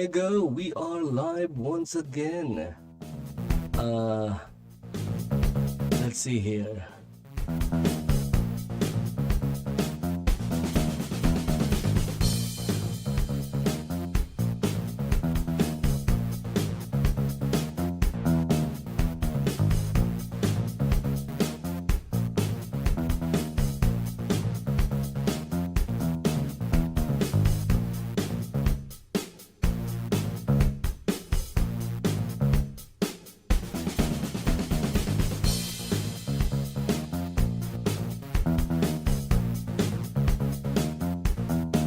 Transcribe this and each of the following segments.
go. We are live once again. Let's see here.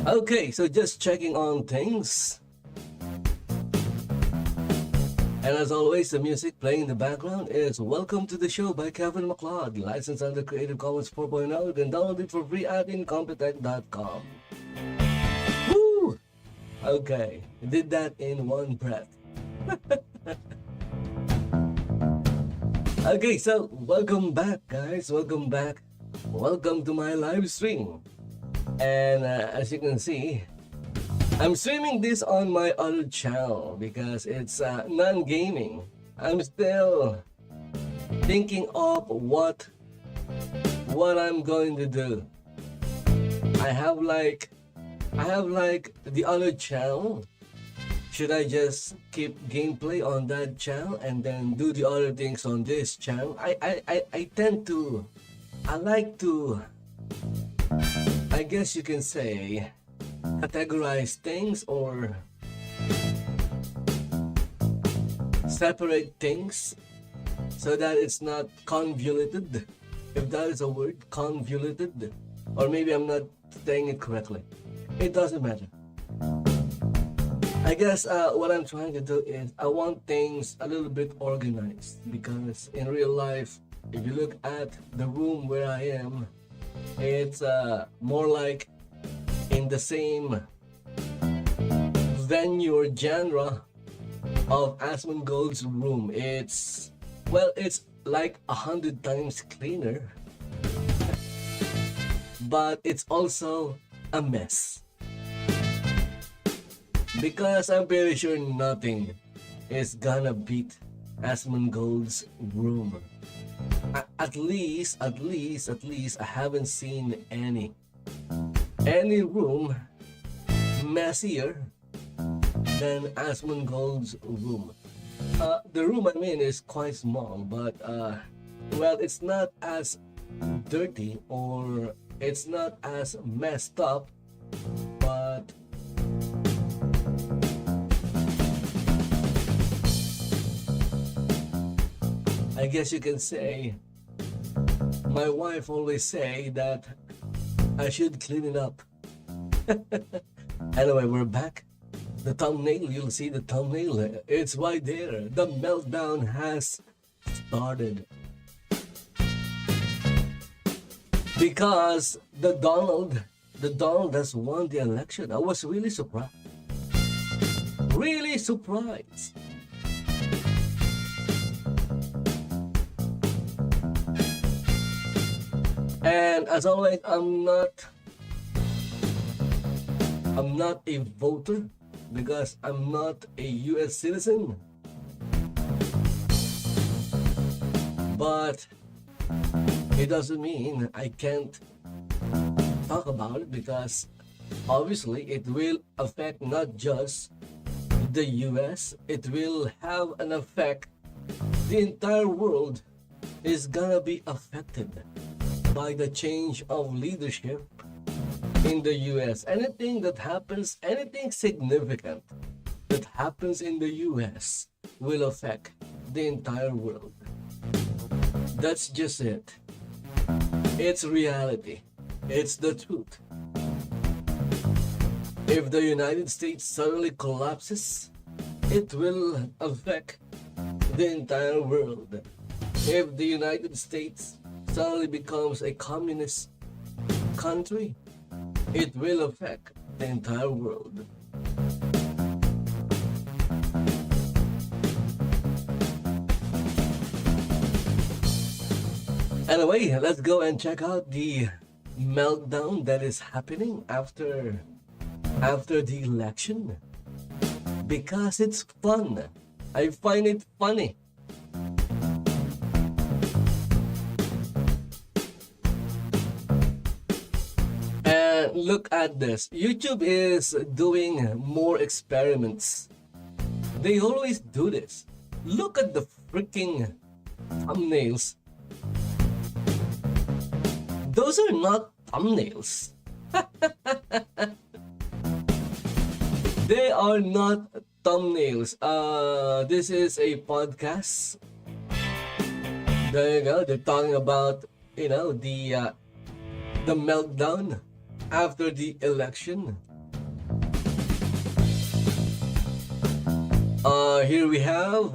Okay, so just checking on things. And as always, the music playing in the background is Welcome to the Show by Kevin MacLeod, licensed under Creative Commons 4.0. You can download it for free at incompetech.com. Woo! Okay, did that in one breath. Okay, so welcome back, guys. Welcome back. Welcome to my live stream. And as you can see, I'm streaming this on my other channel because it's non-gaming. I'm still thinking of what I'm going to do. I have like the other channel. Should I just keep gameplay on that channel and then do the other things on this channel? I like to, I guess you can say, categorize things or separate things so that it's not convoluted, if that is a word, convoluted, or maybe I'm not saying it correctly. It doesn't matter. I guess what I'm trying to do is I want things a little bit organized, because in real life, if you look at the room where I am, it's more like in the same venue or genre of Asmongold's room. It's like 100 times cleaner, but it's also a mess. Because I'm pretty sure nothing is gonna beat Asmongold's room. At least I haven't seen any room messier than Asmongold's room. The room I'm in is quite small, but it's not as dirty or it's not as messed up, but I guess you can say, my wife always say that I should clean it up. Anyway, we're back. The thumbnail, you'll see the thumbnail. It's right there. The meltdown has started. Because the Donald has won the election. I was really surprised. Really surprised. And as always, I'm not a voter because I'm not a US citizen. But it doesn't mean I can't talk about it, because obviously it will affect not just the US, it will have an effect. The entire world is gonna be affected by the change of leadership in the US. Anything that happens, anything significant that happens in the US will affect the entire world. That's just it. It's reality. It's the truth. If the United States suddenly collapses, it will affect the entire world. If the United States suddenly becomes a communist country, it will affect the entire world. Anyway, let's go and check out the meltdown that is happening after the election. because it's fun. I find it funny. And look at this. YouTube is doing more experiments. They always do this. Look at the freaking thumbnails. Those are not thumbnails. They are not thumbnails. This is a podcast. There you go. They're talking about, the meltdown after the election. Here we have,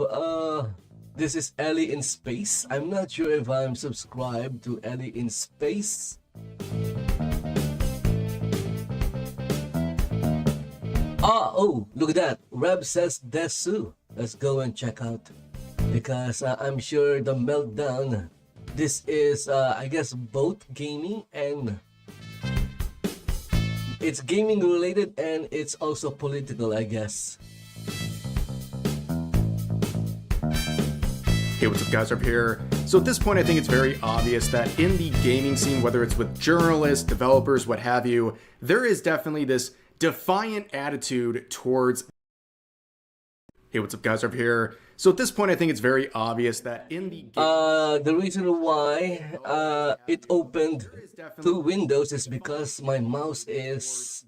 this is Ellie in Space. I'm not sure if I'm subscribed to Ellie in Space. Oh, look at that. Reb says Desu. Let's go and check out. Because I'm sure the meltdown, this is, I guess, both gaming and it's gaming related and it's also political, I guess. Hey, what's up guys, Rob here. So at this point I think it's very obvious that in the gaming scene, whether it's with journalists, developers, what have you, there is definitely this defiant attitude towards... Hey, what's up guys, Rob here. So at this point I think it's very obvious that in the reason why it opened two windows is because my mouse is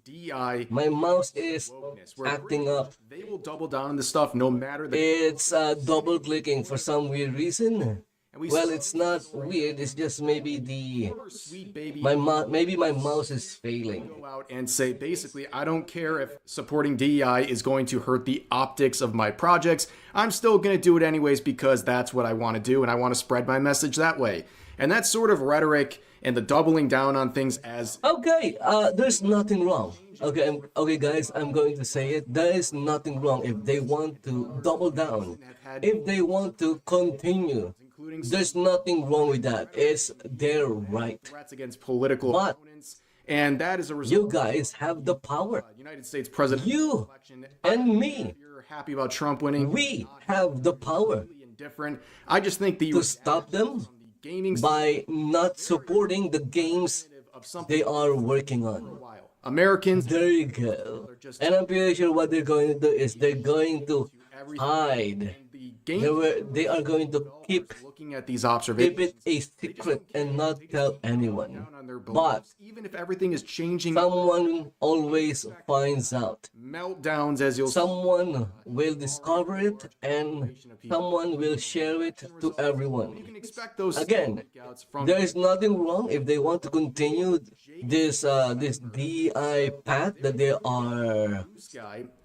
acting up. They will double down on this stuff no matter the... It's double clicking for some weird reason. Well, it's not weird. It's just maybe maybe my mouse is failing. Go out and say basically, I don't care if supporting DEI is going to hurt the optics of my projects. I'm still going to do it anyways because that's what I want to do and I want to spread my message that way. And that sort of rhetoric and the doubling down on things as... Okay, there's nothing wrong. Okay, guys, I'm going to say it. There is nothing wrong if they want to double down. If they want to continue. There's nothing wrong with that. It's their right. Threats against political but opponents, and that is a result. You guys have the power. United States president. You and me. If you're happy about Trump winning, we have the power. Indifferent. I just think to stop them by not supporting the games they are working on. Americans. There you go. And I'm pretty sure what they're going to do is they're going to hide. They are going to keep looking at these observations, keep it a secret and not tell anyone. But even if everything is changing, someone always finds out. Meltdowns, as you'll someone will discover it and someone will share it to everyone. You can expect those again. There is nothing wrong if they want to continue this DEI path that they are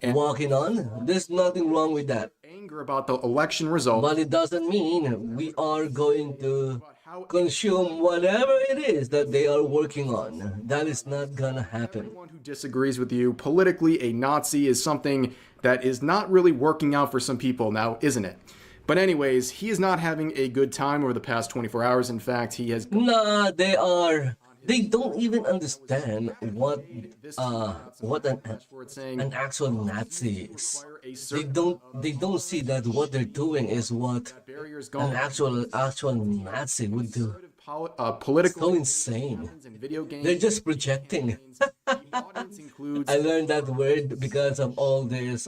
walking on. There's nothing wrong with that. Anger about the election result, but it doesn't mean we are going to consume whatever it is that they are working on. That is not gonna happen. Anyone who disagrees with you politically, a Nazi is something that is not really working out for some people now, isn't it? But anyways, he is not having a good time over the past 24 hours. In fact, he has... Nah, they don't even understand what an actual Nazi is. They don't see that what they're doing is what an actual Nazi would do. Political so insane. They're just projecting. I learned that word because of all this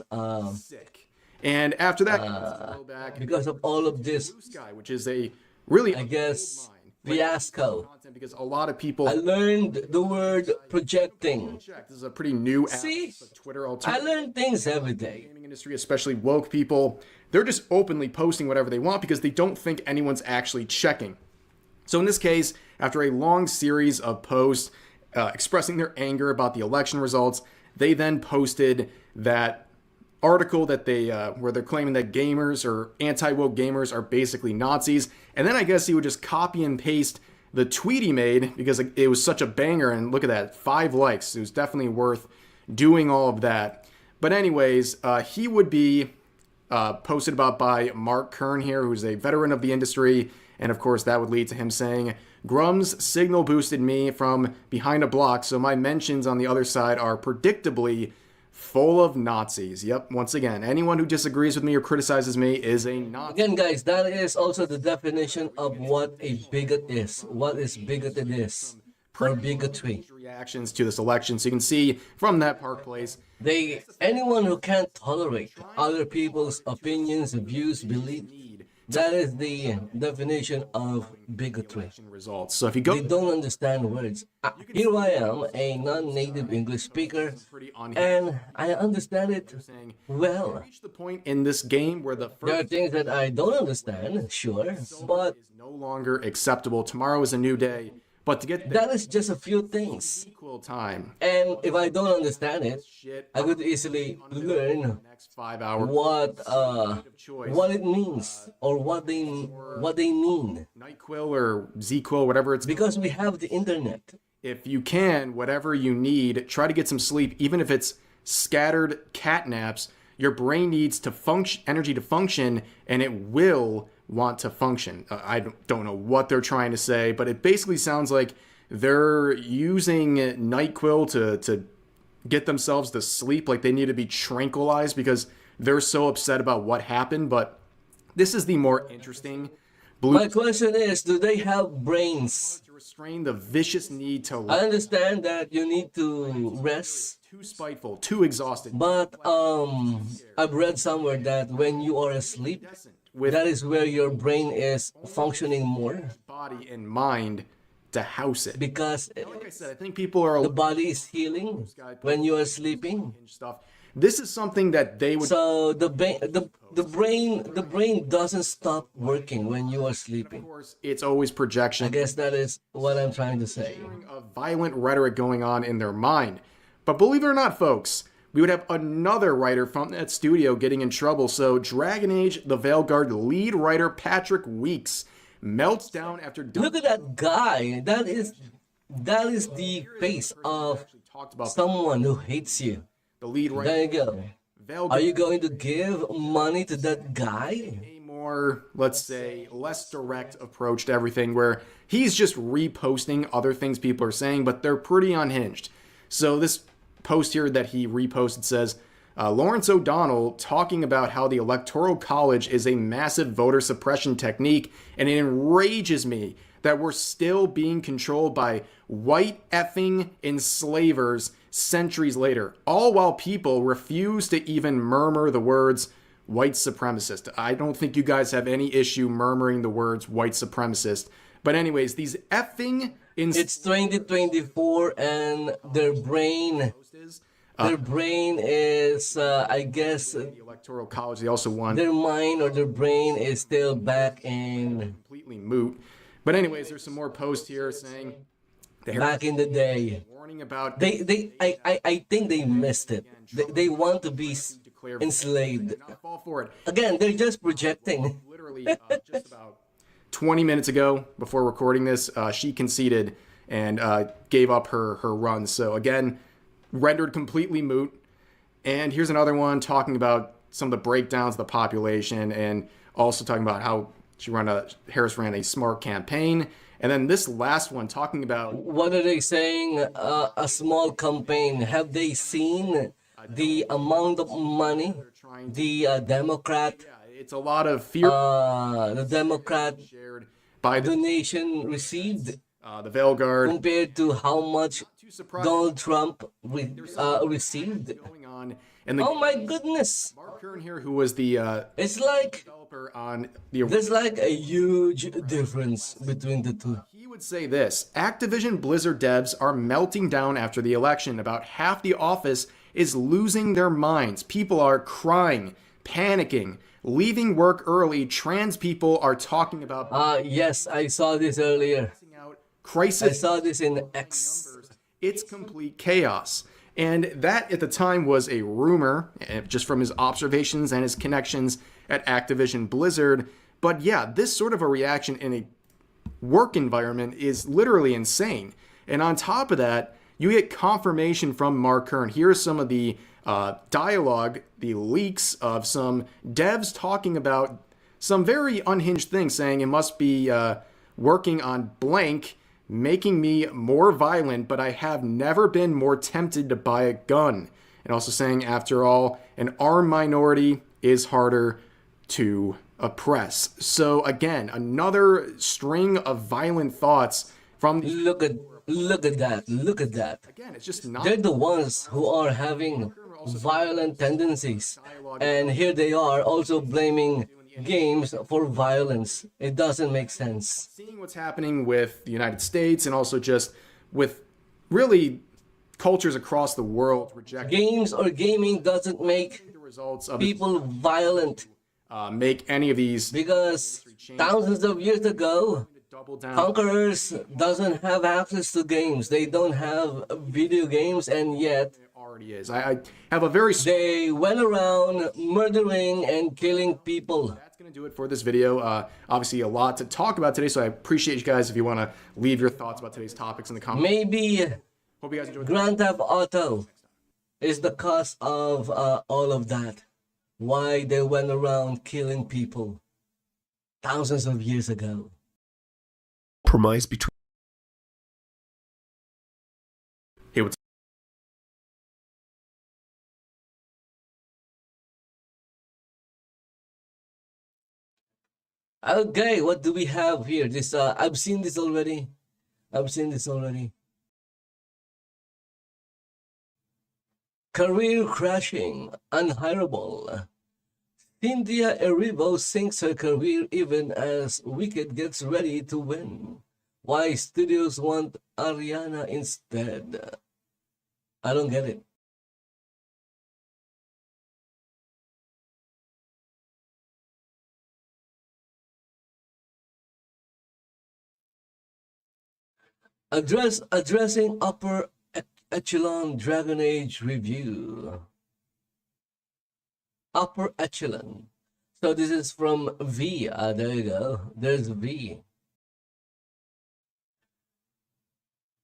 and after that because of all of this, which is a really, I guess, fiasco. Because a lot of people... I learned the word projecting. This is a pretty new app. See, Twitter I learn things every day. Gaming industry, especially woke people, they're just openly posting whatever they want because they don't think anyone's actually checking. So in this case, after a long series of posts expressing their anger about the election results, they then posted that article that they where they're claiming that gamers or anti-woke gamers are basically Nazis. And then I guess he would just copy and paste the tweet he made because it was such a banger. And look at that, 5 likes. It was definitely worth doing all of that. But anyways, he would be posted about by Mark Kern here, who's a veteran of the industry. And of course, that would lead to him saying, Grum's signal boosted me from behind a block, so my mentions on the other side are predictably full of Nazis. Yep, once again, anyone who disagrees with me or criticizes me is a Nazi. Again, guys, that is also the definition of what a bigot is. What is bigoted is, or bigotry. Reactions to this election, so you can see from that Park Place. Anyone who can't tolerate other people's opinions, views, beliefs, that is the definition of bigotry. Results. So if you go, They don't understand words. Here I am, a non-native English speaker, and I understand it well. reach the point in this game where the There are first things that I don't understand, sure, but is no longer acceptable. Tomorrow is a new day, but to get that is just a few things. equal time, And if I don't understand it, I could easily learn next 5 hours, what it means or what they mean, NyQuil or ZQuil, whatever it's. because we have the internet. If you can, whatever you need, try to get some sleep, even if it's scattered cat naps. Your brain needs to function, energy to function, and it will want to function. I don't know what they're trying to say, but it basically sounds like they're using NyQuil to get themselves to sleep, like they need to be tranquilized because they're so upset about what happened. But this is the more interesting My question is, do they have brains? to restrain the vicious need to I understand that you need to rest, too spiteful, too exhausted. but I've read somewhere that when you are asleep, that is where your brain is functioning more, Body and mind to house it. because Like I said, I think people are the body is healing when you are sleeping. stuff. This is something that they would. So the brain doesn't stop working when you are Of sleeping. course, it's always I projection. guess that is what I'm trying to say. Of violent rhetoric going on in their mind. But believe it or not, folks, we would have another writer from that studio getting in trouble. So Dragon Age: The Veilguard lead writer Patrick Weeks melts down after Look at that guy. That is the face of talked about someone who hates you. the lead writer There you go. Veilguard. Are you going to give money to that guy? A more, let's say, less direct approach to everything where he's just reposting other things people are saying, but they're pretty unhinged. So this post here that he reposted says, Lawrence O'Donnell talking about how the Electoral College is a massive voter suppression technique, and it enrages me that we're still being controlled by white effing enslavers centuries later, all while people refuse to even murmur the words white supremacist. I don't think you guys have any issue murmuring the words white supremacist. But anyways, these effing It's 2024 and their brain is, I guess, the Electoral College, they also won. their mind or their brain is still back in Completely moot. But anyways, there's some more posts here saying back in the day. warning about I think they missed it. They want to be enslaved. not fall for it. Again, they're just projecting. Literally just about 20 minutes ago, before recording this, she conceded and gave up her run. So again, rendered completely moot. And here's another one talking about some of the breakdowns of the population and also talking about how Harris ran a smart campaign. And then this last one talking about What are they saying? A small campaign. Have they seen the amount of money the Democrat it's a lot of fear shared by the donation received Veilguard compared to how much Donald Trump received? going on. And the Oh my goodness! Mark Kern here, who was the It's like developer on the there's like a huge difference between the two. he would say this: Activision Blizzard devs are melting down after the election. About half the office is losing their minds. People are crying, panicking, leaving work early. Trans people are talking about Yes, I saw this earlier. I crisis. saw this in X. It's complete chaos. And that at the time was a rumor, just from his observations and his connections at Activision Blizzard. But yeah, this sort of a reaction in a work environment is literally insane. And on top of that, you get confirmation from Mark Kern. Here's some of the dialogue, the leaks of some devs talking about some very unhinged things, saying it must be working on blank, making me more violent, but I have never been more tempted to buy a gun. and also saying, after all, an armed minority is harder to oppress. So again, another string of violent thoughts from these. Look at that. Look at that. Again, it's just not. They're the ones who are having violent tendencies. And here they are also blaming games for violence. It doesn't make sense. Seeing what's happening with the United States and also just with really cultures across the world rejecting Games or gaming doesn't make the results of people violent, make any of these because thousands of years ago, double down. conquerors doesn't have access to games. They don't have video games, and yet It already is. I have a very. they went around murdering and killing people. That's going to do it for this video. Obviously, a lot to talk about today, so I appreciate you guys if you want to leave your thoughts about today's topics in the comments. Maybe Hope you guys enjoyed. Grand Theft Auto is the cause of all of that. Why they went around killing people thousands of years ago. Compromise between Hey, what's Okay, what do we have here? This I've seen this already. I've seen this already. Career crashing, unhireable. Cynthia Erivo sinks her career even as Wicked gets ready to win. Why studios want Ariana instead? I don't get it. Addressing upper echelon Dragon Age review. Upper echelon. So this is from V. There you go. There's V.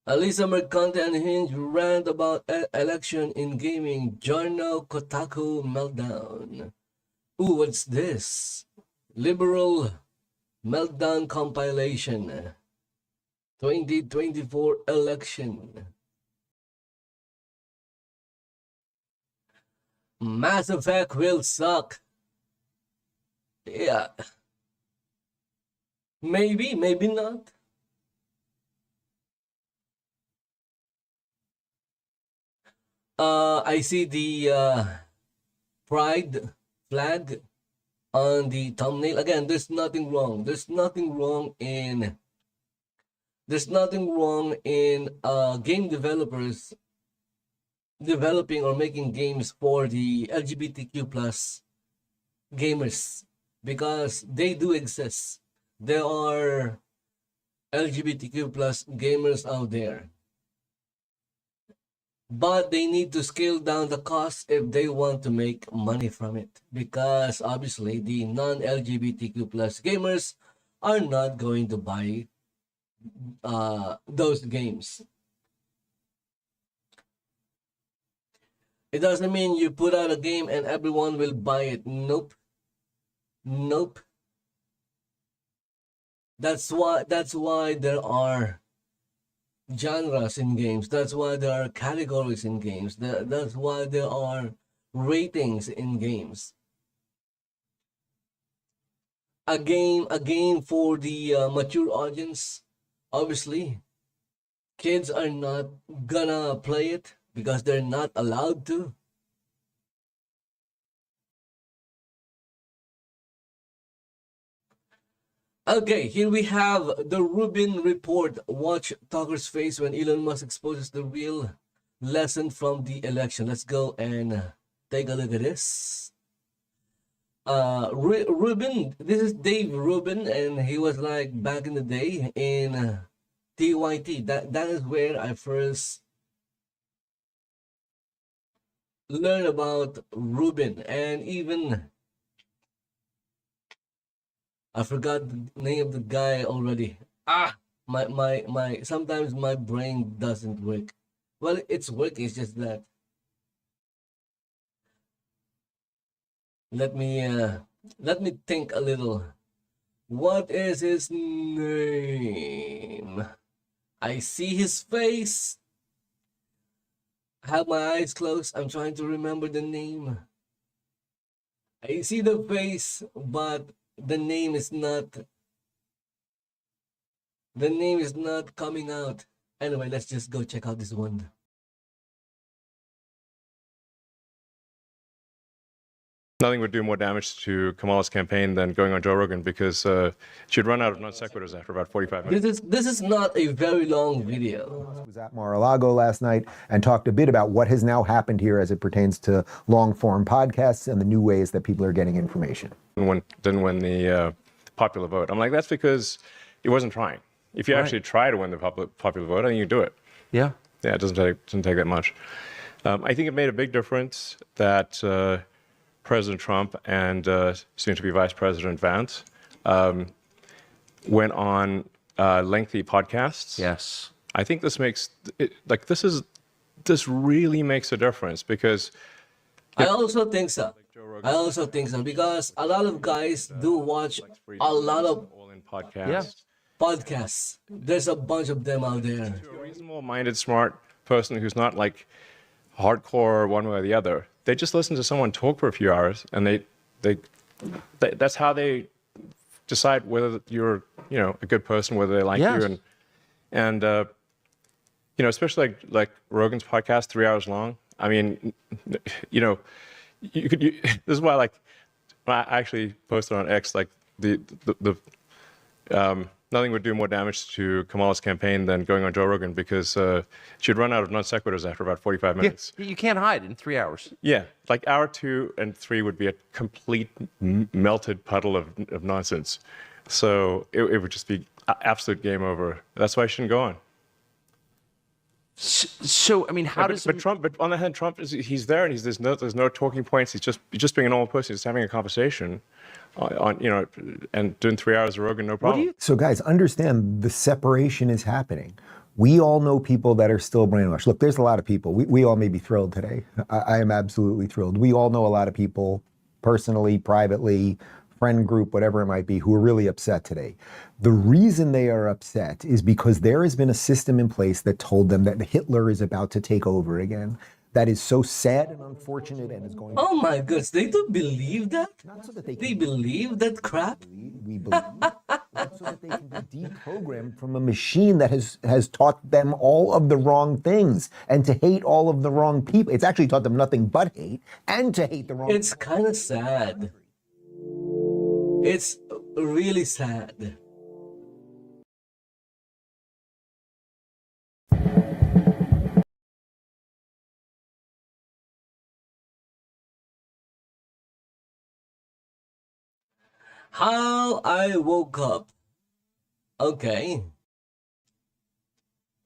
Alisa Mercante and Hinge rant about election in gaming. Giorno Kotaku Meltdown. Ooh, what's this? Liberal Meltdown compilation. 2024 election. Mass Effect will suck. Yeah. Maybe, maybe not. I see the pride flag on the thumbnail. Again, there's nothing wrong. There's nothing wrong in game developers developing or making games for the LGBTQ plus gamers, because they do exist. There are LGBTQ plus gamers out there, but they need to scale down the cost if they want to make money from it, because obviously the non-LGBTQ plus gamers are not going to buy those games. It doesn't mean you put out a game and everyone will buy it. Nope. Nope. That's why there are genres in games. That's why there are categories in games. That's why there are ratings in games. A game for the mature audience. Obviously, kids are not gonna play it because they're not allowed to. Okay, here we have the Rubin report. Watch Tucker's face when Elon Musk exposes the real lesson from the election. Let's go and take a look at this. Rubin, this is Dave Rubin, and he was like back in the day in TYT. That is where I first learned about Rubin, and even I forgot the name of the guy already. My sometimes my brain doesn't work. Well, it's working, it's just that. Let me think a little. What is his name? I see his face. have my eyes closed. I'm trying to remember the name. I see the face, but the name is not. The name is not coming out. Anyway, let's just go check out this one. Nothing would do more damage to Kamala's campaign than going on Joe Rogan because she'd run out of non sequiturs after about 45 minutes. This is not a very long video. Was at Mar-a-Lago last night and talked a bit about what has now happened here as it pertains to long-form podcasts and the new ways that people are getting information. Didn't win the popular vote. I'm like, that's because he wasn't trying. If you actually try to win the popular vote, I think you do it. Yeah. Yeah, it doesn't take that much. I think it made a big difference that President Trump and soon-to-be Vice President Vance went on lengthy podcasts. Yes. I think this makes it like this really makes a difference because I also think so. I also think so because a lot of guys do watch a lot of all-in podcasts. Yeah. podcasts. There's a bunch of them out there. To a reasonable-minded, smart person who's not like hardcore one way or the other, they just listen to someone talk for a few hours, and that's how they decide whether you're a good person, whether they like you, and especially like Rogan's podcast, 3 hours long. I mean, this is why I actually posted on X nothing would do more damage to Kamala's campaign than going on Joe Rogan because she'd run out of non sequiturs after about 45 minutes. Yeah, you can't hide in 3 hours. Yeah, like hour 2 and 3 would be a complete melted puddle of nonsense. So it would just be absolute game over. That's why I shouldn't go on. So I mean, how does? But Trump. But on the other hand, Trump he's there and there's no talking points. He's just being a normal person. He's having a conversation, and doing 3 hours of Rogan, no problem. So guys, understand the separation is happening. We all know people that are still brainwashed. Look, there's a lot of people. We all may be thrilled today. I am absolutely thrilled. We all know a lot of people personally, privately, friend group, whatever it might be, who are really upset today. The reason they are upset is because there has been a system in place that told them that Hitler is about to take over again. That is so sad and unfortunate and is going. Oh my goodness, they don't believe that? Not so that they They can believe that crap? we believe, not so that they can be deprogrammed from a machine that has taught them all of the wrong things and to hate all of the wrong people. It's actually taught them nothing but hate and to hate the wrong. It's kind of sad. It's really sad. How I woke up. Okay.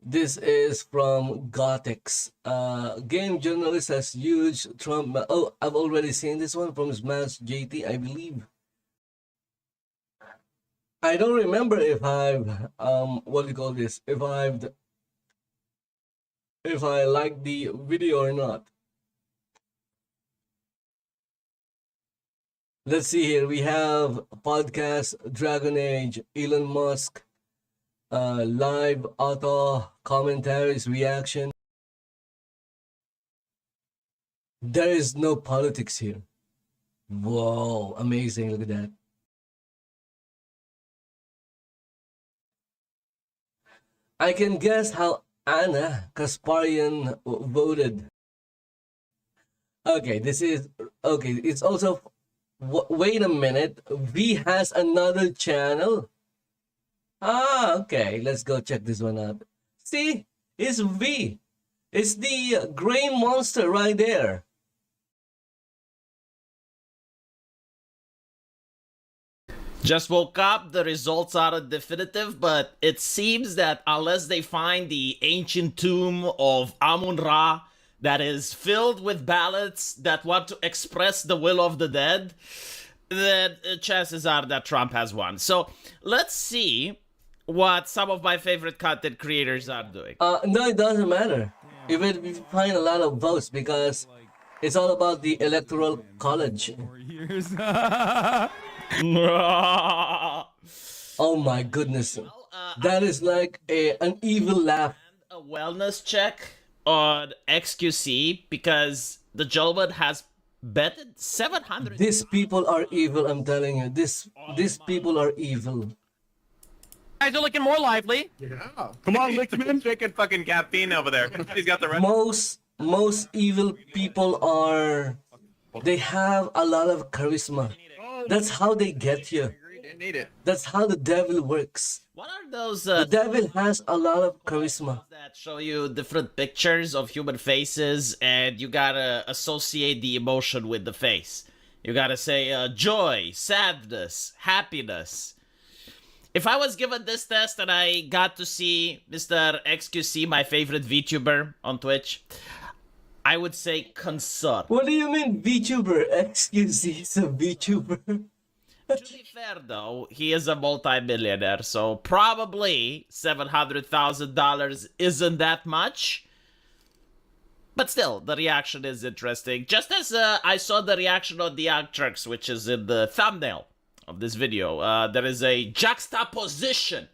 This is from Gotex. Game journalist has huge Trump. Oh, I've already seen this one from Smash JT, I believe. I don't remember if I've what do you call this? If I liked the video or not. Let's see here. We have podcast, Dragon Age, Elon Musk, live auto commentaries, reaction. There is no politics here. Whoa, amazing. Look at that. I can guess how Anna Kasparian voted. Okay, this is okay. It's also. Wait a minute. V has another channel. Ah, okay. Let's go check this one out. See, it's V. It's the gray monster right there. Just woke up, the results aren't definitive, but it seems that unless they find the ancient tomb of Amun-Ra that is filled with ballots that want to express the will of the dead, then chances are that Trump has won. So let's see what some of my favorite content creators are doing. No, it doesn't matter. Even if you find a lot of votes because it's all about the electoral college. Oh my goodness. That is like an evil laugh. A wellness check on XQC because the gentleman has betted 700. These people are evil, I'm telling you. These people are evil. Guys are looking more lively. Come on, Lickman. Drinking fucking caffeine over there. He's got the Most evil people are, they have a lot of charisma. That's how they get you. Didn't need it. That's how the devil works. What are those The devil has a lot of charisma. that show you different pictures of human faces and you gotta associate the emotion with the face? You gotta say joy, sadness, happiness. If I was given this test and I got to see Mr. XQC, my favorite VTuber on Twitch, I would say concern. What do you mean VTuber? Excuse me, he's a VTuber. To be fair though, he is a multi-millionaire, so probably $700,000 isn't that much. But still, the reaction is interesting. Just as I saw the reaction on the Young Turks, which is in the thumbnail of this video, there is a juxtaposition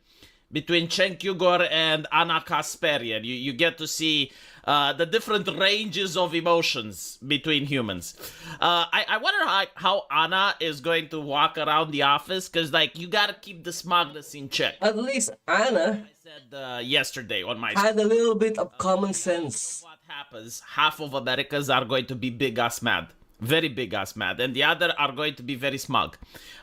between Cenk Uygur and Anna Kasparian. You get to see the different ranges of emotions between humans. I wonder how Anna is going to walk around the office, because like you gotta keep the smugness in check. At least Anna I said yesterday on my had a little bit of common sense. what happens, half of Americans are going to be big ass mad. Very big ass mad. And the other are going to be very smug.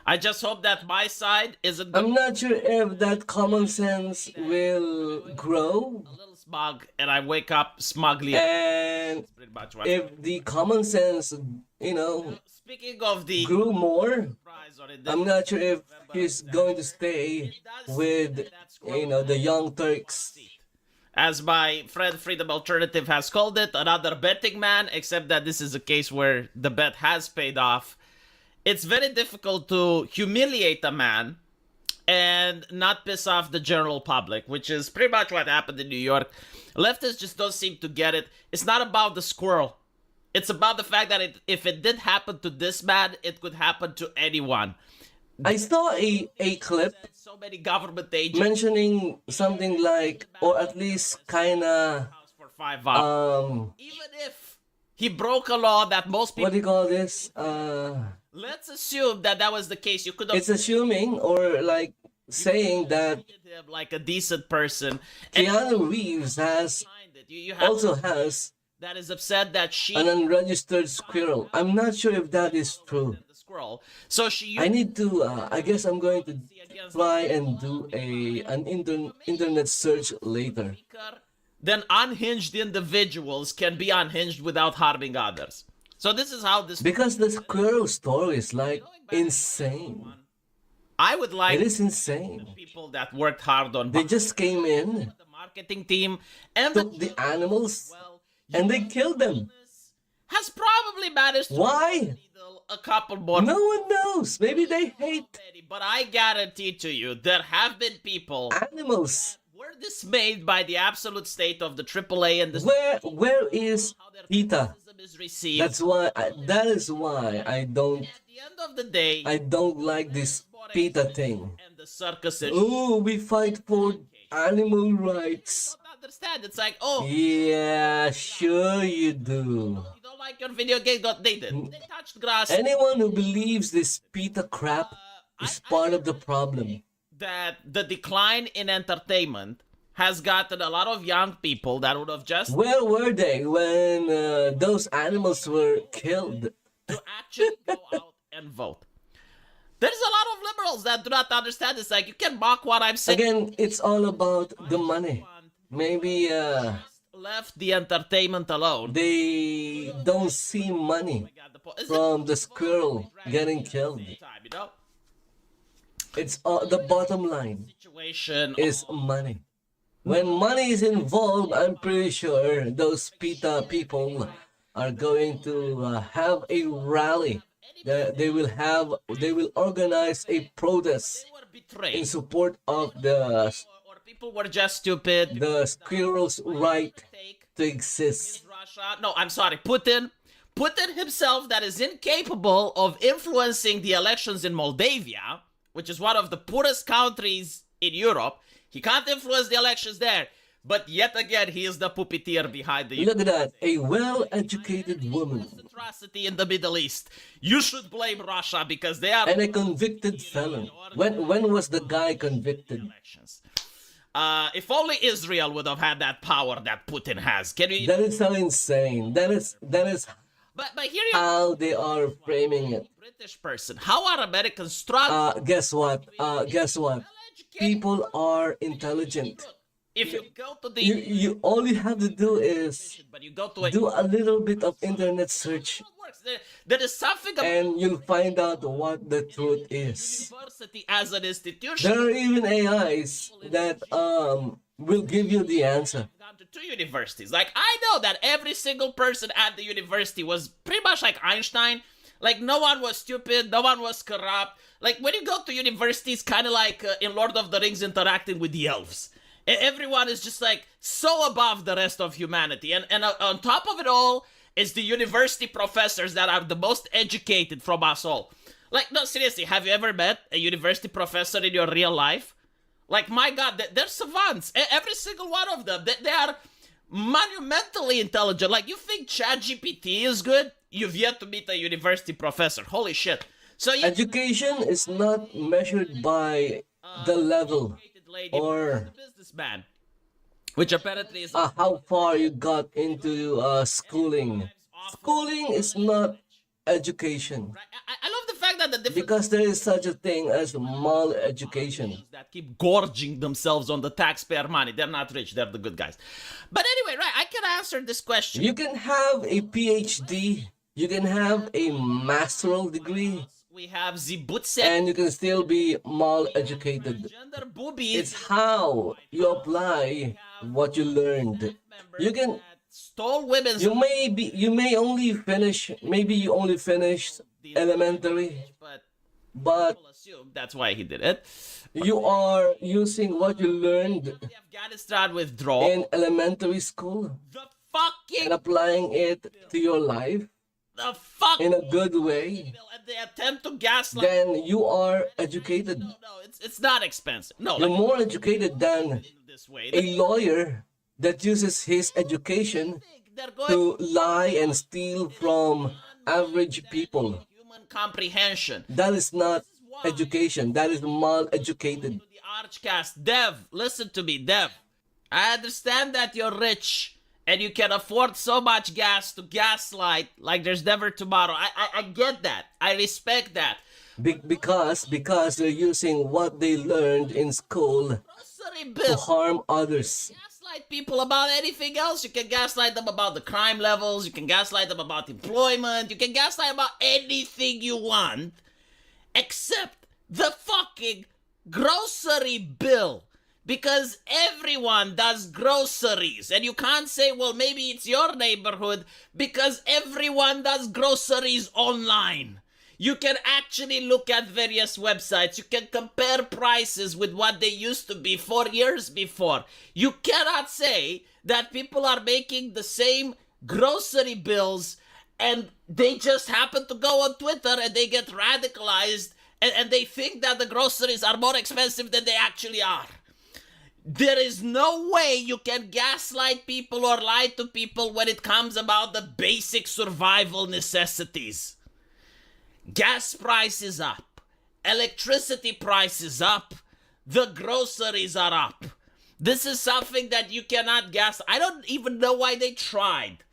I just hope that my side isn't I'm not sure if that common sense will grow, a little smug and I wake up smugly. and Pretty much what. if the common sense, Speaking of the grew more, prize or in I'm not sure if he's going to stay with, the Young Turks. as my friend Freedom Alternative has called it, another betting man, except that this is a case where the bet has paid off. It's very difficult to humiliate a man and not piss off the general public, which is pretty much what happened in New York. Leftists just don't seem to get it. It's not about the squirrel. It's about the fact that if it did happen to this man, it could happen to anyone. I saw a clip So many government agents mentioning something like, or at least kinda, for 5 hours. Even if he broke a law that most people... what do you call this? Let's assume that that was the case. You could have It's assuming or like saying that treated him like a decent person. And Keanu Reeves has behind it, you have also has that is upset that she an unregistered squirrel. I'm not sure if that is true. the squirrel. So she I need to. I guess I'm going to try and do an internet search later. then unhinged individuals can be unhinged without harming others. So this is how this... Because the squirrel story is like insane. I would like It is insane. people that worked hard on They just came in, the marketing team and took the animals, and they killed them. has probably managed to Why? needle a couple more. No one knows. Maybe they hate But I guarantee to you, there have been people animals. were dismayed by the absolute state of the AAA and the Where is PETA? criticism is received. That is why I don't At the end of the day, like this PETA thing. and the circus is Oh, we fight for animal rights. don't understand. It's like, oh, Yeah, sure you do. you don't like your video game? They did. They touched grass. Anyone who believes this PETA crap is part of the problem. That the decline in entertainment has gotten a lot of young people that would have just Where were they when those animals were killed? to actually go out and vote. There's a lot of liberals that do not understand this. Like, you can mock what I'm saying. Again, it's all about the money. Maybe Left the entertainment alone. they don't see money from the squirrel getting killed. Time, you know? It's the bottom line Situation is money. When money is involved, I'm pretty sure those PETA people are going to have a rally. They will organize a protest they were in betrayed. support of Or people were just stupid. the squirrel's right to exist. Russia. No, I'm sorry. Putin himself, that is incapable of influencing the elections in Moldavia, which is one of the poorest countries in Europe. He can't influence the elections there. But yet again, he is the puppeteer behind the Look at that, a well-educated woman atrocity in the Middle East. You should blame Russia because they are and a convicted felon. When was the guy convicted? elections. If only Israel would have had that power that Putin has. Can you? That is so insane. That is But here you how they are framing it. British person. How are Americans struggling? Guess what? Guess what? People are intelligent. If you go to the You all you have to do is but you go to a do a little bit of internet search, works. There is something about and you'll find out what the truth is. university as an institution. There are even AIs that will give you the answer. Gone to 2 universities. Like, I know that every single person at the university was pretty much like Einstein. Like, no one was stupid, no one was corrupt. Like, when you go to universities, kind of like in Lord of the Rings interacting with the elves. Everyone is just like so above the rest of humanity. And on top of it all is the university professors that are the most educated from us all. Like, no, seriously, have you ever met a university professor in your real life? Like, my God, they're savants. Every single one of them. They are monumentally intelligent. Like, you think ChatGPT is good? You've yet to meet a university professor. Holy shit. So you Education is not measured by the level lady or businessman, which apparently is how far you got into schooling. Schooling is not education I love the fact that the different because there is such a thing as mal-education. that keep gorging themselves on the taxpayer money. They're not rich, they're the good guys. But anyway, right, I can answer this question. You can have a PhD, you can have a master's degree, We have Zibutse, and you can still be mal-educated. gender boobies, It's how you apply what you learned. You can stole women's you may only finish, maybe you only finished elementary, but people assume that's why he did it. you are using what you learned The Afghanistan withdrawal, in elementary school the fucking and applying it to your life the fucking in a good way, and they attempt to gaslight. then you are educated. No, it's not expensive. No, You're like more educated than this way. a lawyer that uses his education They're going to lie and steal from average people. human comprehension. That is not education. That is mal-educated. The Archcast, Dev, listen to me, Dev. I understand that you're rich and you can afford so much gas to gaslight like there's never tomorrow. I get that. I respect that. Because they're using what they learned in school Grocery to bill. harm others. Gaslight people about anything else. You can gaslight them about the crime levels. You can gaslight them about employment. You can gaslight about anything you want except the fucking grocery bill. Because everyone does groceries. And you can't say, well, maybe it's your neighborhood because everyone does groceries online. You can actually look at various websites. You can compare prices with what they used to be 4 years before. You cannot say that people are making the same grocery bills and they just happen to go on Twitter and they get radicalized and they think that the groceries are more expensive than they actually are. There is no way you can gaslight people or lie to people when it comes about the basic survival necessities. Gas prices up, electricity prices up, the groceries are up. This is something that you cannot gas. I don't even know why they tried.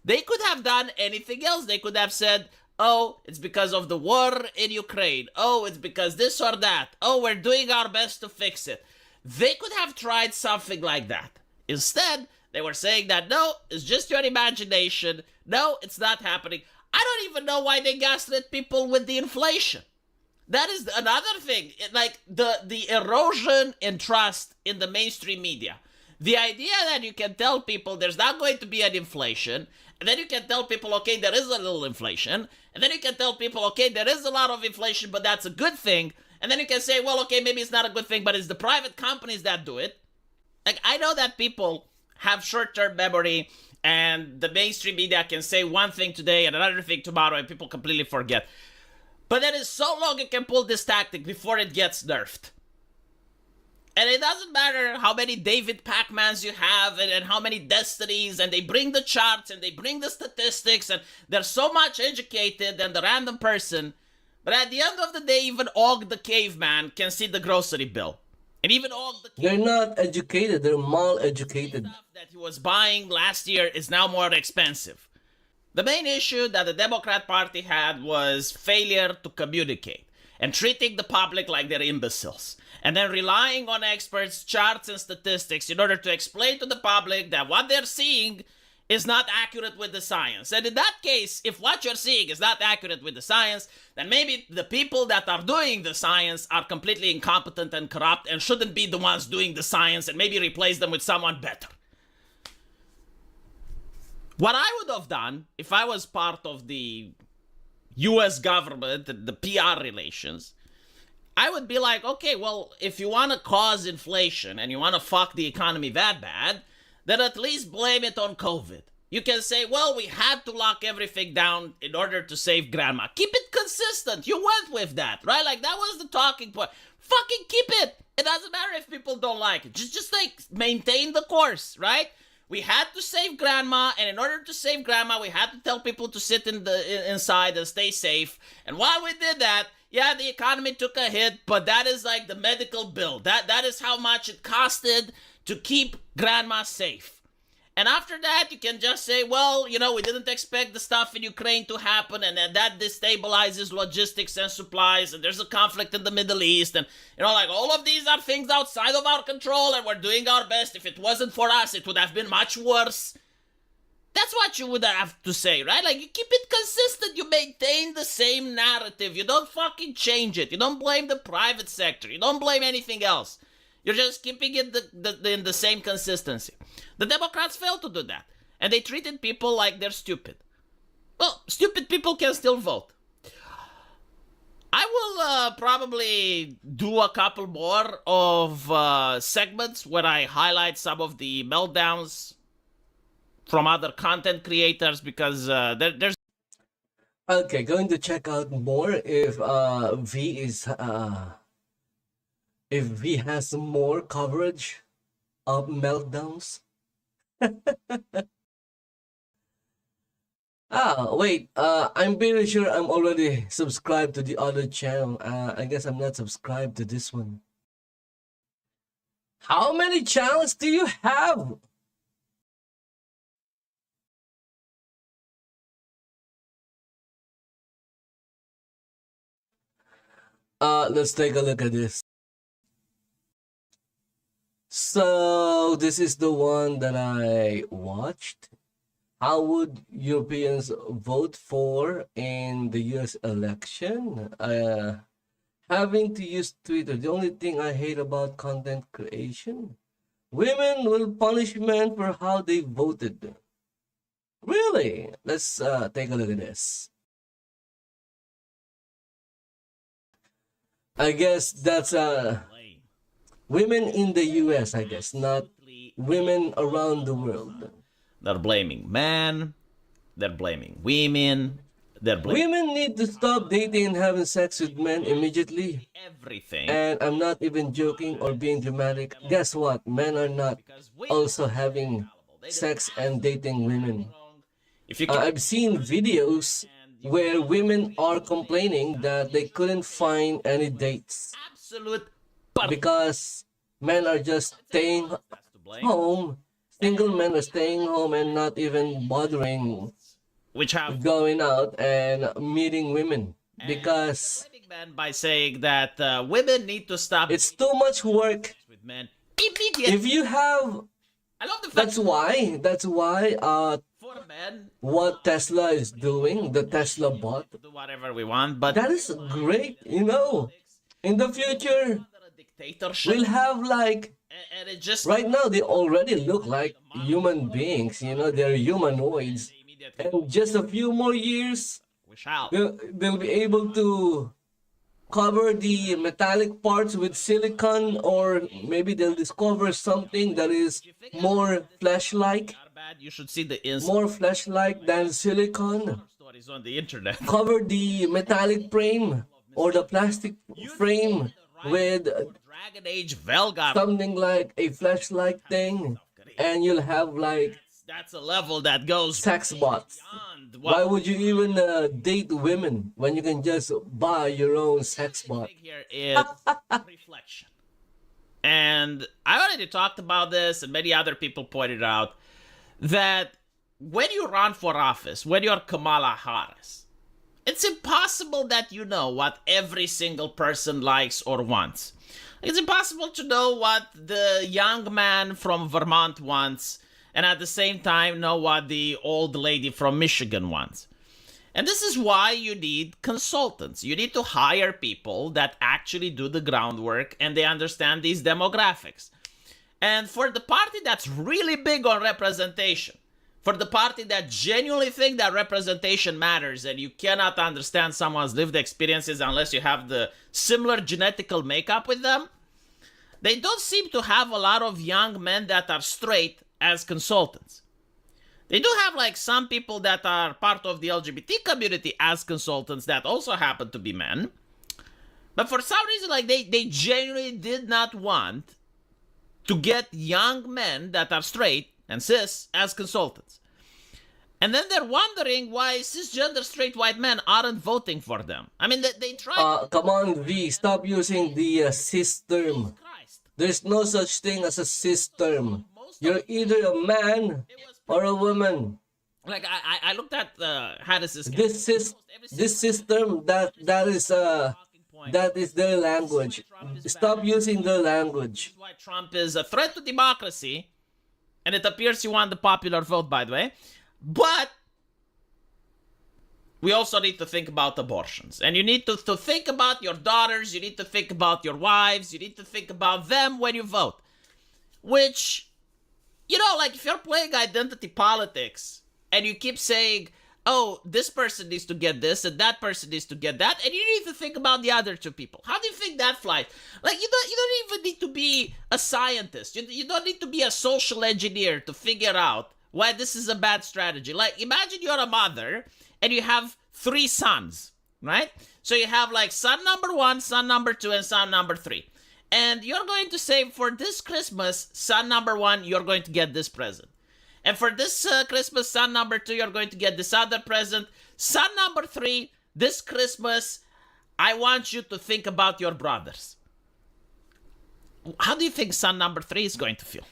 They could have done anything else. They could have said, oh, it's because of the war in Ukraine. Oh, it's because this or that. Oh, we're doing our best to fix it. They could have tried something like that. Instead, they were saying that, no, it's just your imagination. No, it's not happening. I don't even know why they gaslit people with the inflation. That is another thing. Like the erosion in trust in the mainstream media. The idea that you can tell people there's not going to be an inflation, and then you can tell people, okay, there is a little inflation, and then you can tell people, okay, there is a lot of inflation, but that's a good thing, and then you can say, well, okay, maybe it's not a good thing, but it's the private companies that do it. Like, I know that people have short-term memory, and the mainstream media can say one thing today and another thing tomorrow, and people completely forget. But that is so long you can pull this tactic before it gets nerfed. And it doesn't matter how many David Pac-Mans you have and how many destinies, and they bring the charts and they bring the statistics, and they're so much educated than the random person. But at the end of the day, even Og the caveman can see the grocery bill. And even Og the They're caveman, not educated, they're mal-educated. stuff that he was buying last year is now more expensive. The main issue that the Democrat Party had was failure to communicate and treating the public like they're imbeciles, and then relying on experts, charts, and statistics in order to explain to the public that what they're seeing is not accurate with the science. And in that case, if what you're seeing is not accurate with the science, then maybe the people that are doing the science are completely incompetent and corrupt and shouldn't be the ones doing the science, and maybe replace them with someone better. What I would have done if I was part of the US government, the PR relations, I would be like, okay, well, if you want to cause inflation and you want to fuck the economy that bad, then at least blame it on COVID. You can say, well, we had to lock everything down in order to save grandma. Keep it consistent. You went with that, right? Like, that was the talking point. Fucking keep it. It doesn't matter if people don't like it. Just like, maintain the course, right? We had to save grandma, and in order to save grandma, we had to tell people to sit inside and stay safe. And while we did that, yeah, the economy took a hit, but that is like the medical bill. That is how much it costed to keep grandma safe. And after that, you can just say, well, you know, we didn't expect the stuff in Ukraine to happen, and that destabilizes logistics and supplies, and there's a conflict in the Middle East, and, you know, like, all of these are things outside of our control, and we're doing our best. If it wasn't for us, it would have been much worse. That's what you would have to say, right? Like, you keep it consistent. You maintain the same narrative. You don't fucking change it. You don't blame the private sector. You don't blame anything else. You're just keeping it in the same consistency. The Democrats failed to do that. And they treated people like they're stupid. Well, stupid people can still vote. I will probably do a couple more of segments where I highlight some of the meltdowns from other content creators, because there's... Okay, going to check out more if V is if V has more coverage of meltdowns. Wait, I'm pretty sure I'm already subscribed to the other channel. I guess I'm not subscribed to this one. How many channels do you have? Let's take a look at this. So this is the one that I watched. How would Europeans vote for in the US election? Having to use Twitter. The only thing I hate about content creation. Women will punish men for how they voted. Really? Let's take a look at this. I guess that's women in the US, I guess, not women around the world. They're blaming men, they're blaming women, they're blaming Women need to stop dating and having sex with men immediately. everything. And I'm not even joking or being dramatic. Guess what? Men are not also having sex and dating women. If you I've seen videos where women are complaining that they couldn't find any dates absolute because men are just staying home. Single men are staying home and not even bothering which have going out and meeting women because blaming men by saying that women need to stop it's too much work. with men immediately. If you have, I love the fact that's why for men what Tesla is doing, the Tesla bot, to do whatever we want, but that is great. You know, in the future under a dictatorship, we'll have like, and it just right now they already look like human beings. You know, they're humanoids. And just a few more years, we shall. they'll be able to cover the metallic parts with silicon, or maybe they'll discover something that is more flesh-like, Not bad. You should see the more flesh-like than silicon. stories on the internet. Cover the metallic frame or the plastic frame with Dragon Age Velga. something like a flashlight thing, and you'll have like That's a level that goes sex bots. beyond Why what would you even date women when you can just buy your own sex bot? here is reflection. And I already talked about this, and many other people pointed out that when you run for office, when you're Kamala Harris, it's impossible that you know what every single person likes or wants. It's impossible to know what the young man from Vermont wants, and at the same time know what the old lady from Michigan wants. And this is why you need consultants. You need to hire people that actually do the groundwork and they understand these demographics. And for the party that's really big on representation, for the party that genuinely think that representation matters and you cannot understand someone's lived experiences unless you have the similar genetical makeup with them, they don't seem to have a lot of young men that are straight as consultants. They do have like some people that are part of the LGBT community as consultants that also happen to be men. But for some reason, like they genuinely did not want to get young men that are straight and cis as consultants. And then they're wondering why cisgender straight white men aren't voting for them. I mean, they try. Come on, V, stop using the cis term. Christ. There's no such thing as a cis term. You're either a man or a woman. Like I looked at Harris's. This system that is their language. Stop using their language. Why Trump is a threat to democracy, and it appears he won the popular vote, by the way. But we also need to think about abortions, and you need to think about your daughters. You need to think about your wives. You need to think about them when you vote. Which, you know, like if you're playing identity politics and you keep saying, oh, this person needs to get this and that person needs to get that, and you need to think about the other two people. How do you think that flies? Like, you don't even need to be a scientist. You don't need to be a social engineer to figure out why this is a bad strategy. Like, imagine you're a mother and you have 3 sons, right? So you have like son number 1, son number 2, and son number 3. And you're going to say, for this Christmas, son number 1, you're going to get this present. And for this Christmas, son number 2, you're going to get this other present. Son number 3, this Christmas, I want you to think about your brothers. How do you think son number 3 is going to feel?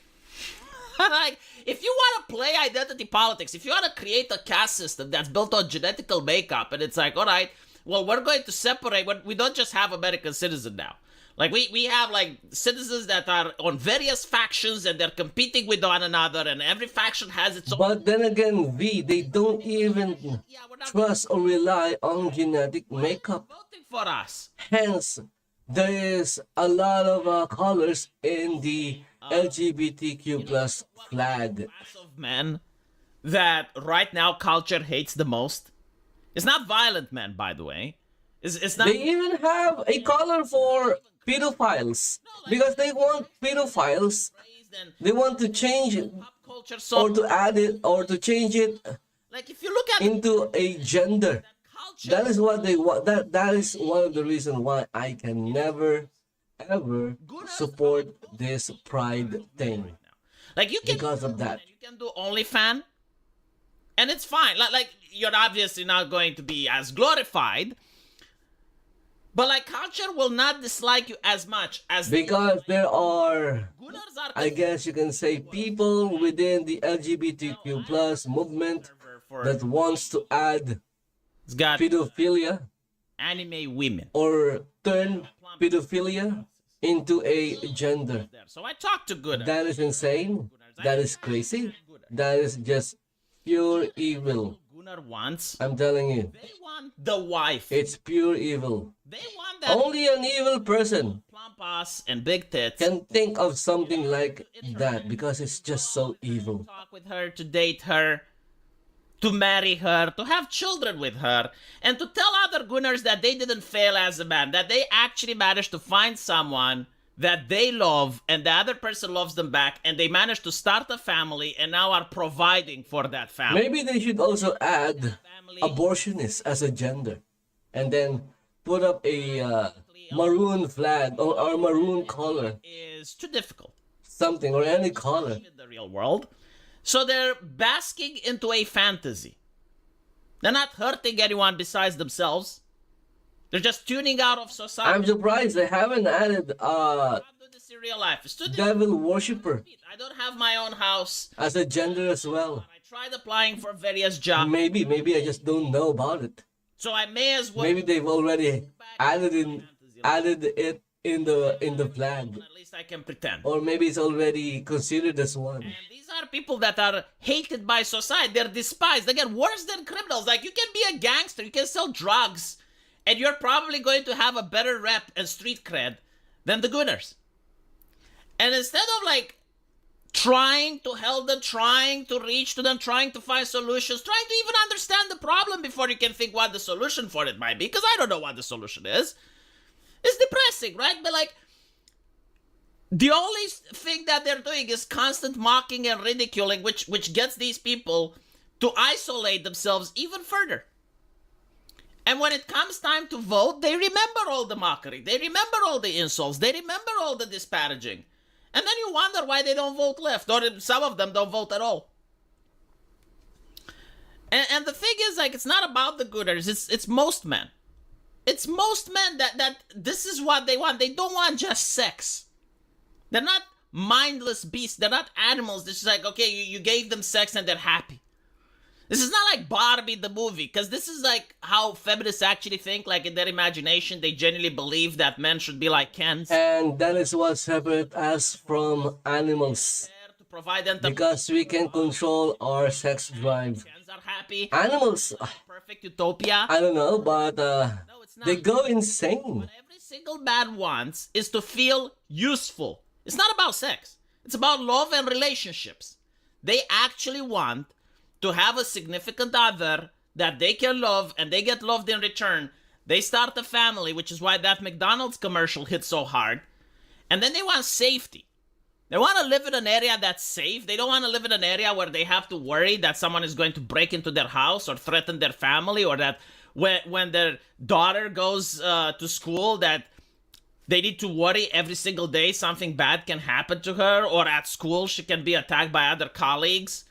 Like, if you want to play identity politics, if you want to create a caste system that's built on genetical makeup, and it's like, all right, well, we're going to separate. We don't just have American citizens now. Like, we have, like, citizens that are on various factions, and they're competing with one another, and every faction has its own... But then again, V, they don't even trust or rely on genetic makeup. voting for us. Hence, there is a lot of colors in the LGBTQ plus flag. Class of men that right now culture hates the most. It's not violent men, by the way. It's not... They even have a color for pedophiles because they want pedophiles. They want to change it Pop culture or so... to add it or to change it Like, if you look at... into a gender. culture... That is what they want. That is one of the reasons why I can never ever support this pride thing. Like, you can... Because of that. You can do OnlyFans, and it's fine. Like, you're obviously not going to be as glorified, but, like, culture will not dislike you as much as... Because there are, Gunners are... I guess you can say, people within the LGBTQ plus movement that wants to add It's got pedophilia anime women. or turn pedophilia into a gender. So I talked to Gunners. That is insane. That is crazy. That is just pure evil. Gunnar wants... I'm telling you, They want the wife. it's pure evil. They want that Only an evil person plump ass and big tits. can think of something like that because it's just so evil. Talk with her, to date her, to marry her, to have children with her, and to tell other Gunners that they didn't fail as a man, that they actually managed to find someone that they love and the other person loves them back, and they managed to start a family and now are providing for that family. Maybe they should also add abortionist as a gender and then put up a maroon flag or maroon color, is too difficult something or any color. in the real world. So they're basking into a fantasy. They're not hurting anyone besides themselves. They're just tuning out of society. I'm surprised they haven't added I do this in real life. It's too devil worshipper I don't have my own house. as a gender as well. I tried applying for various jobs, Maybe I just don't know about it. so I may as well. Maybe they've already added it in the flag, At least I can pretend. or maybe it's already considered as one. And these are people that are hated by society. They're despised. Again, worse than criminals. Like, you can be a gangster, you can sell drugs, and you're probably going to have a better rep and street cred than the gooners. And instead of like trying to help them, trying to reach to them, trying to find solutions, trying to even understand the problem before you can think what the solution for it might be, because I don't know what the solution is. It's depressing, right? But like, the only thing that they're doing is constant mocking and ridiculing, which gets these people to isolate themselves even further. And when it comes time to vote, they remember all the mockery. They remember all the insults. They remember all the disparaging. And then you wonder why they don't vote left, or some of them don't vote at all. And the thing is, like, it's not about the gooners. It's most men. It's most men that this is what they want. They don't want just sex. They're not mindless beasts. They're not animals. This is like, okay, you gave them sex and they're happy. This is not like Barbie the movie, because this is like how feminists actually think. Like, in their imagination, they genuinely believe that men should be like Kens. And that is what separates us from animals, To provide them the because we can control our sex drive. Kens are happy. Animals, Perfect utopia. I don't know, but No, it's not. they go insane. What every single man wants is to feel useful. It's not about sex. It's about love and relationships. They actually want to have a significant other that they can love, and they get loved in return. They start a family, which is why that McDonald's commercial hit so hard. And then they want safety. They want to live in an area that's safe. They don't want to live in an area where they have to worry that someone is going to break into their house or threaten their family, or that when their daughter goes to school, that they need to worry every single day something bad can happen to her, or at school she can be attacked by other colleagues.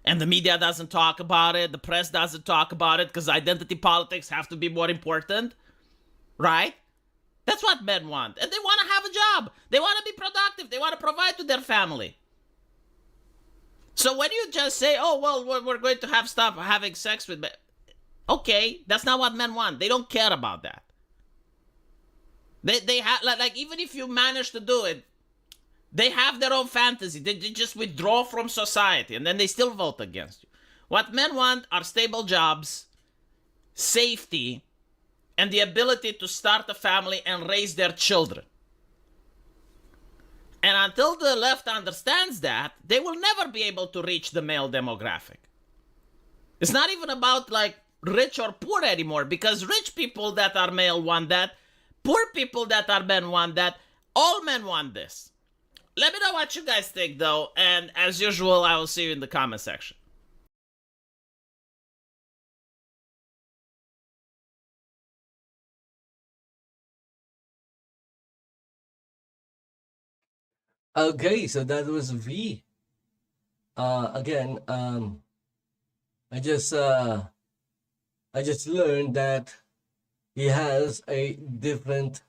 And the media doesn't talk about it. The press doesn't talk about it because identity politics have to be more important. Right? That's what men want. And they want to have a job. They want to be productive. They want to provide to their family. So when you just say, oh, well, we're going to have stop having sex with men. Okay, that's not what men want. They don't care about that. They have, like, even if you manage to do it, they have their own fantasy. They just withdraw from society, and then they still vote against you. What men want are stable jobs, safety, and the ability to start a family and raise their children. And until the left understands that, they will never be able to reach the male demographic. It's not even about, like, rich or poor anymore, because rich people that are male want that. Poor people that are men want that. All men want this. Let me know what you guys think, though, and as usual, I will see you in the comment section. Okay, so that was V. Again, I just learned that he has a different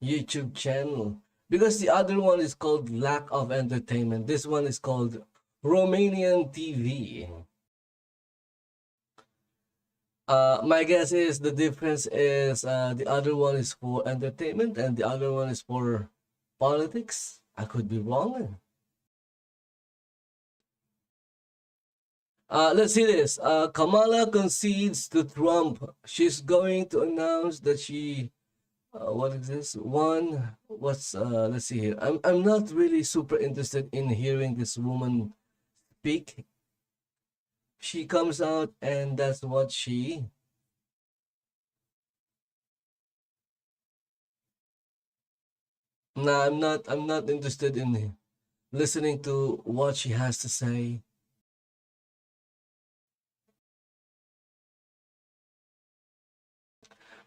YouTube channel, because the other one is called Lack of Entertainment. This one is called Romanian TV. My guess is the difference is the other one is for entertainment and the other one is for politics. I could be wrong. Let's see this. Kamala concedes to Trump. She's going to announce that she what is this? Let's see here. I'm not really super interested in hearing this woman speak. She comes out and that's what she No, I'm not interested in listening to what she has to say.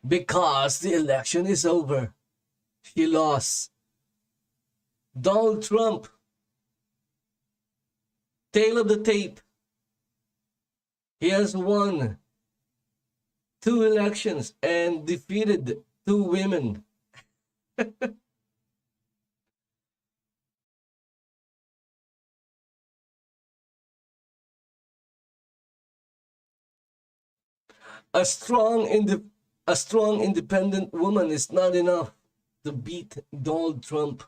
Because the election is over. he lost. Donald Trump, tail of the tape. He has won 2 elections and defeated 2 women. A strong independent woman is not enough to beat Donald Trump.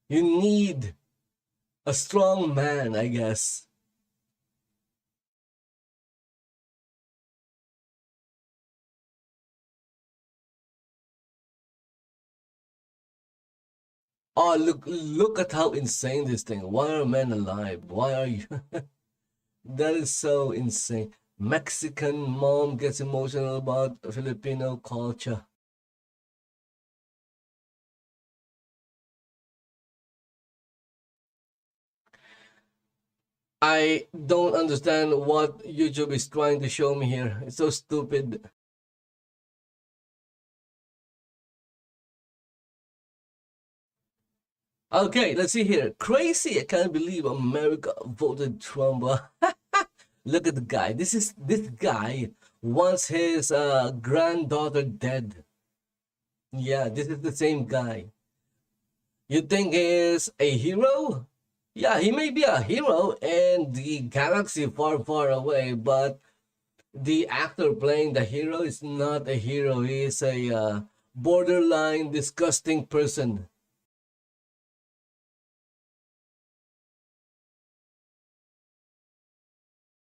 You need a strong man, I guess. Oh, look at how insane this thing. Why are men alive? Why are you? That is so insane. Mexican mom gets emotional about Filipino culture. I don't understand what YouTube is trying to show me here. It's so stupid. Okay, let's see here. Crazy. I can't believe America voted Trump. Look at the guy. This guy wants his granddaughter dead. Yeah, this is the same guy. You think he's a hero? Yeah, he may be a hero in the galaxy far, far away, but the actor playing the hero is not a hero. He is a borderline disgusting person.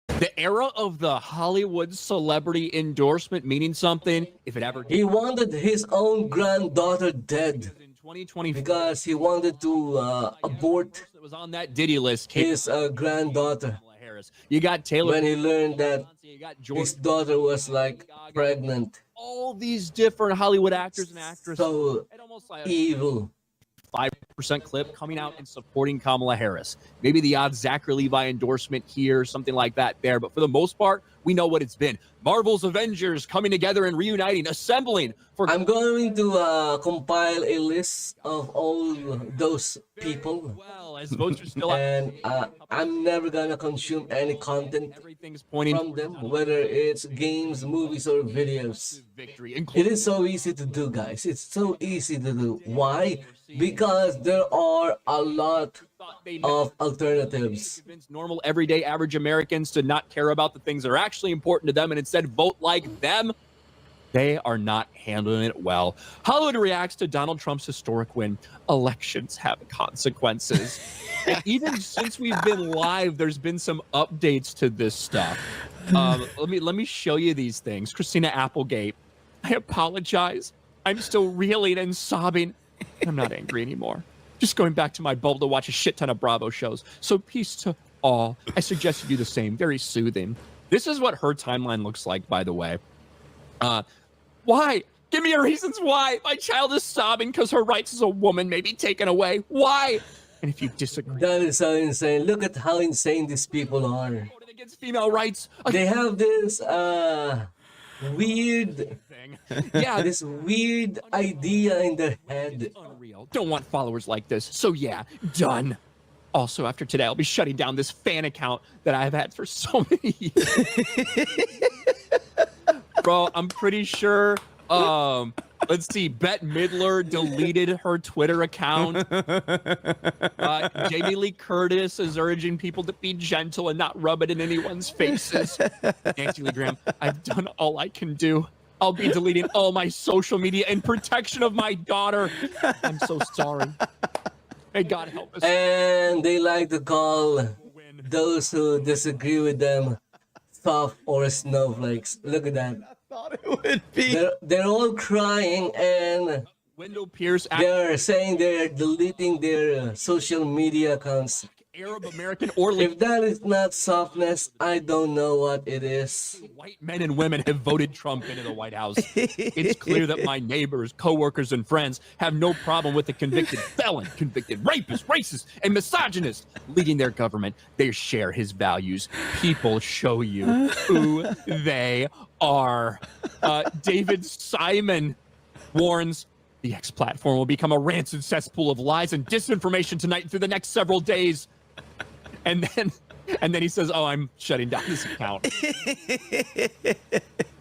The era of the Hollywood celebrity endorsement meaning something, if it ever did. He wanted his own granddaughter dead In 2020, because he wanted to abort that was on that Diddy list. his granddaughter Kamala Harris. You got Taylor. when he learned that You got his Jordan. daughter was like pregnant. All these different Hollywood actors and actresses. So And almost like evil. 5% clip coming out and supporting Kamala Harris. Maybe the odd Zachary Levi endorsement here, something like that there. But for the most part, we know what it's been. Marvel's Avengers coming together and reuniting, assembling for... I'm going to compile a list of all those people, Well, as votes are still out. and I'm never gonna consume any content Everything's pointing from them, whether it's games, movies, or videos. victory. It Including is so easy to do, guys. It's so easy to do. Why? Because there are a lot of alternatives. convince normal, everyday, average Americans to not care about the things that are actually important to them and instead vote like them. They are not handling it well. Hollywood reacts to Donald Trump's historic win. Elections have consequences. And even since we've been live, there's been some updates to this stuff. Let me show you these things. Christina Applegate, I apologize. I'm still reeling and sobbing. I'm not angry anymore. Just going back to my bubble to watch a shit ton of Bravo shows. So peace to all. I suggest you do the same. Very soothing. This is what her timeline looks like, by the way. Why? Give me your reasons why. My child is sobbing because her rights as a woman may be taken away. Why? And if you disagree, That is so insane. Look at how insane these people are. voting against female rights. They have this weird, Thing. Yeah, this this weird idea in their head. unreal. Don't want followers like this. So yeah, done. Also, after today, I'll be shutting down this fan account that I've had for so many years. Bro, I'm pretty sure. Let's see. Bette Midler deleted her Twitter account. Jamie Lee Curtis is urging people to be gentle and not rub it in anyone's faces. Nancy Lee Graham, I've done all I can do. I'll be deleting all my social media in protection of my daughter. I'm so sorry. May God help us. And they like to call those who disagree with them soft or snowflakes. Look at that. Thought it would be. They're all crying and Wendell Pierce, they're saying they're deleting their social media accounts. Arab American or If that is not softness, I don't know what it is. white men and women have voted Trump into the White House. It's clear that my neighbors, coworkers, and friends have no problem with a convicted felon, convicted rapist, racist, and misogynist leading their government. They share his values. People show you who they are. David Simon warns The X platform will become a rancid cesspool of lies and disinformation tonight and through the next several days. And then he says, "Oh, I'm shutting down this account."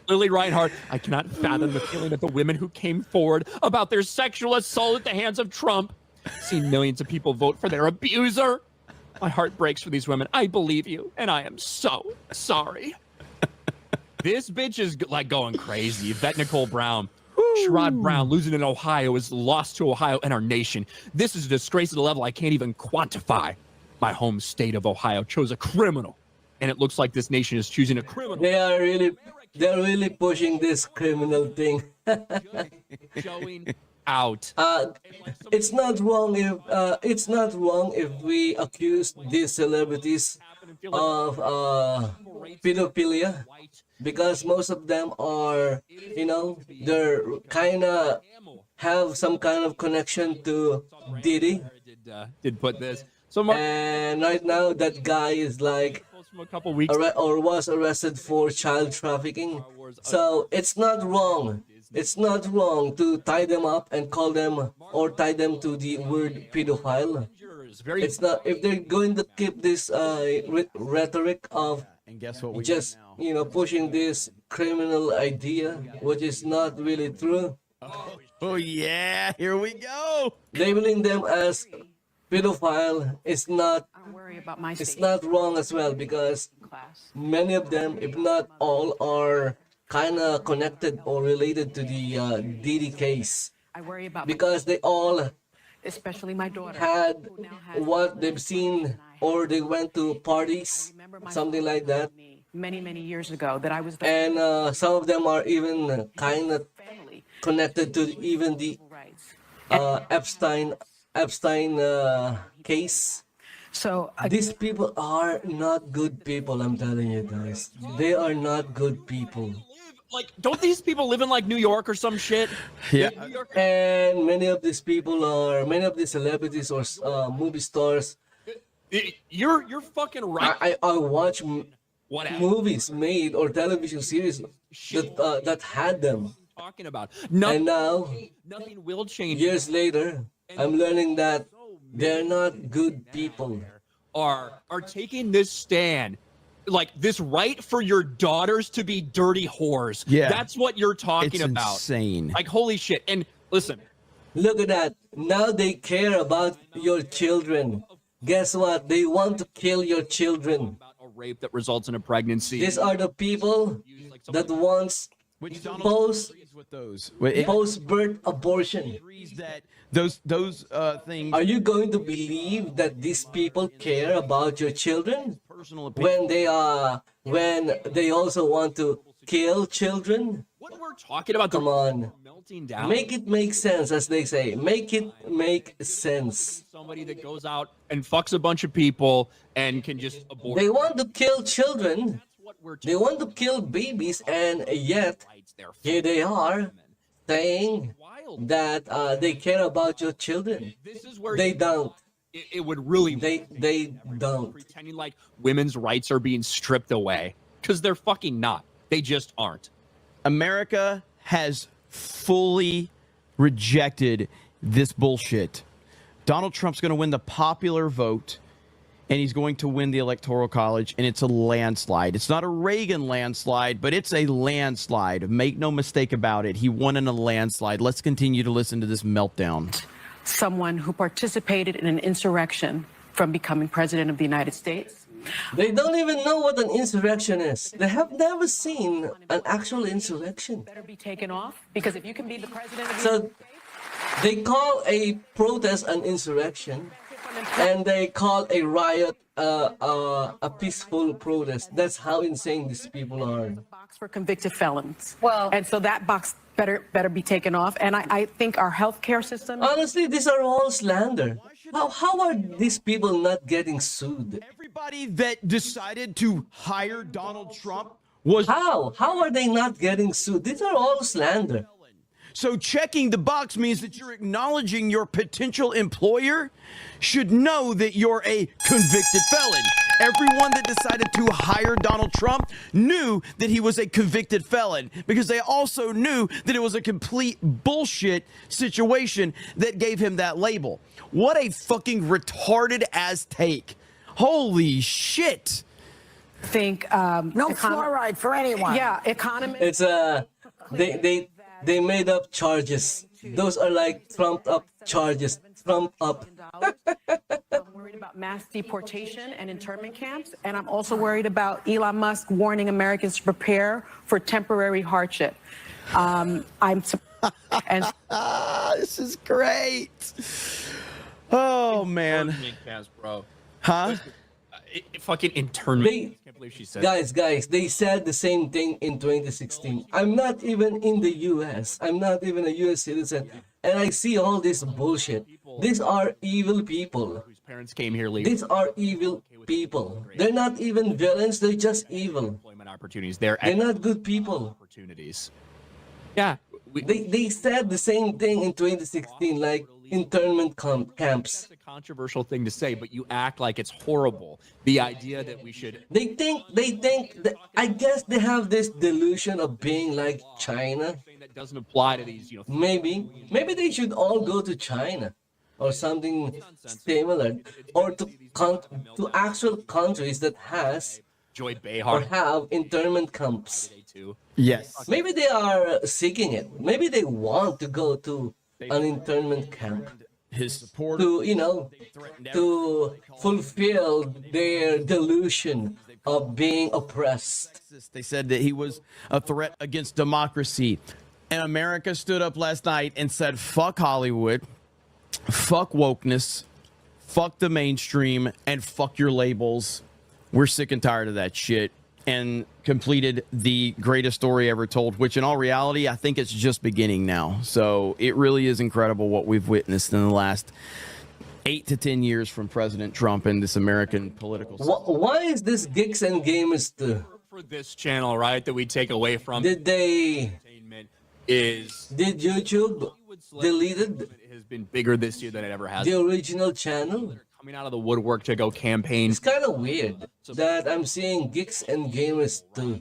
Lily Reinhart, I cannot fathom the feeling of the women who came forward about their sexual assault at the hands of Trump. Seen millions of people vote for their abuser. My heart breaks for these women. I believe you, and I am so sorry. This bitch is like going crazy. Yvette Nicole Brown. Sherrod Brown losing in Ohio is lost to Ohio and our nation. This is a disgrace at a level I can't even quantify. My home state of Ohio chose a criminal, and it looks like this nation is choosing a criminal. They're really pushing this criminal thing. Showing out. It's not wrong if we accuse these celebrities of pedophilia, because most of them are, they're kind of have some kind of connection to Diddy. Did put this. So And right now that guy is like from a couple weeks or was arrested for child trafficking. So it's not wrong. It's not wrong to tie them up and call them or tie them to the word pedophile. It's not, if they're going to keep this rhetoric of And guess what we just pushing this criminal idea, which is not really true, Oh yeah, here we go. labeling them as pedophile is not Worry about my it's not wrong as well, because class. many of them, if not all, are kind of connected or related to the Diddy case, I worry about because they all especially my daughter. had what they've seen, or they went to parties, something like that. Many years ago that I was the And some of them are even kind of family connected to even the rights. Epstein case. So These people are not good people, I'm telling you guys. They are not good people. like, don't these people live in like New York or some shit? Yeah. New York. And many of these celebrities or movie stars, You're fucking right. I watch Whatever. movies made or television series that had them. Talking about And nothing. now, Nothing will change. years later, I'm learning that they're not good people. Are taking this stand, like this right for your daughters to be dirty whores. Yeah. That's what you're talking It's about. insane. Like, holy shit. And listen, Look at that. Now they care about your children. Guess what? They want to kill your children. about a rape that results in a pregnancy. These are the people that wants Which Donald post agrees with those. It post-birth abortion. agrees that those things. Are you going to believe that these people care about your children Personal opinion. when they also want to kill children? What we're talking about, Come on. melting down. Make it make sense, as they say. Make it make sense. Somebody that goes out and fucks a bunch of people and can just abort. They want to kill children. That's what we're They want to kill babies, and yet They're here they are saying wild. that they care about your children. This is where They don't. it would really They don't. pretending like women's rights are being stripped away because they're fucking not. They just aren't. America has fully rejected this bullshit. Donald Trump's going to win the popular vote, and he's going to win the Electoral College, and it's a landslide. It's not a Reagan landslide, but it's a landslide. Make no mistake about it. He won in a landslide. Let's continue to listen to this meltdown. someone who participated in an insurrection from becoming president of the United States. They don't even know what an insurrection is. They have never seen an actual insurrection. Better be taken off, because if you can be the president of the So United they call a protest an insurrection, and they call a riot a peaceful protest. That's how insane these people are. box for convicted felons. Well- and so that box better be taken off. And I think our healthcare system. Honestly, these are all slander. How are these people not getting sued? Everybody that decided to hire Donald Trump was How? How are they not getting sued? These are all slander. So checking the box means that you're acknowledging your potential employer should know that you're a convicted felon. Everyone that decided to hire Donald Trump knew that he was a convicted felon because they also knew that it was a complete bullshit situation that gave him that label. What a fucking retarded ass take. Holy shit. Think No fluoride for anyone. Yeah, economists. It's they made up charges. Those are like trumped up charges. Trumped up. I'm worried about mass deportation and internment camps, and I'm also worried about Elon Musk warning Americans to prepare for temporary hardship. And This is great. Oh man. Internment camps, bro. Huh? Fucking internment. They, I can't believe she said that. guys, they said the same thing in 2016. I'm not even in the US. I'm not even a US citizen. And I see all this bullshit. These are evil people. Whose parents came here legally. These are evil people. They're not even villains, they're just evil. Employment opportunities. They're not good people. opportunities. Yeah. They said the same thing in 2016, like internment camps. That's a controversial thing to say, but you act like it's horrible. The idea that we should. They think that, I guess they have this delusion of being like China. That doesn't apply to these, Maybe they should all go to China or something similar, or to actual countries that has Joy or Behar. have internment camps. Yes. Maybe they are seeking it. Maybe they want to go to an internment camp His support to to fulfill their delusion of being oppressed. They said that he was a threat against democracy. And America stood up last night and said, fuck Hollywood, fuck wokeness, fuck the mainstream, and fuck your labels. We're sick and tired of that shit. And completed the greatest story ever told, which in all reality, I think it's just beginning now. So it really is incredible what we've witnessed in the last 8 to 10 years from President Trump and this American political system. Why is this Geeks and Gamers For this channel, right, that we take away from Did entertainment is did YouTube deleted it has been bigger this year than it ever has. the original channel? Coming out of the woodwork to go campaign. It's kind of weird that I'm seeing Geeks and Gamers too.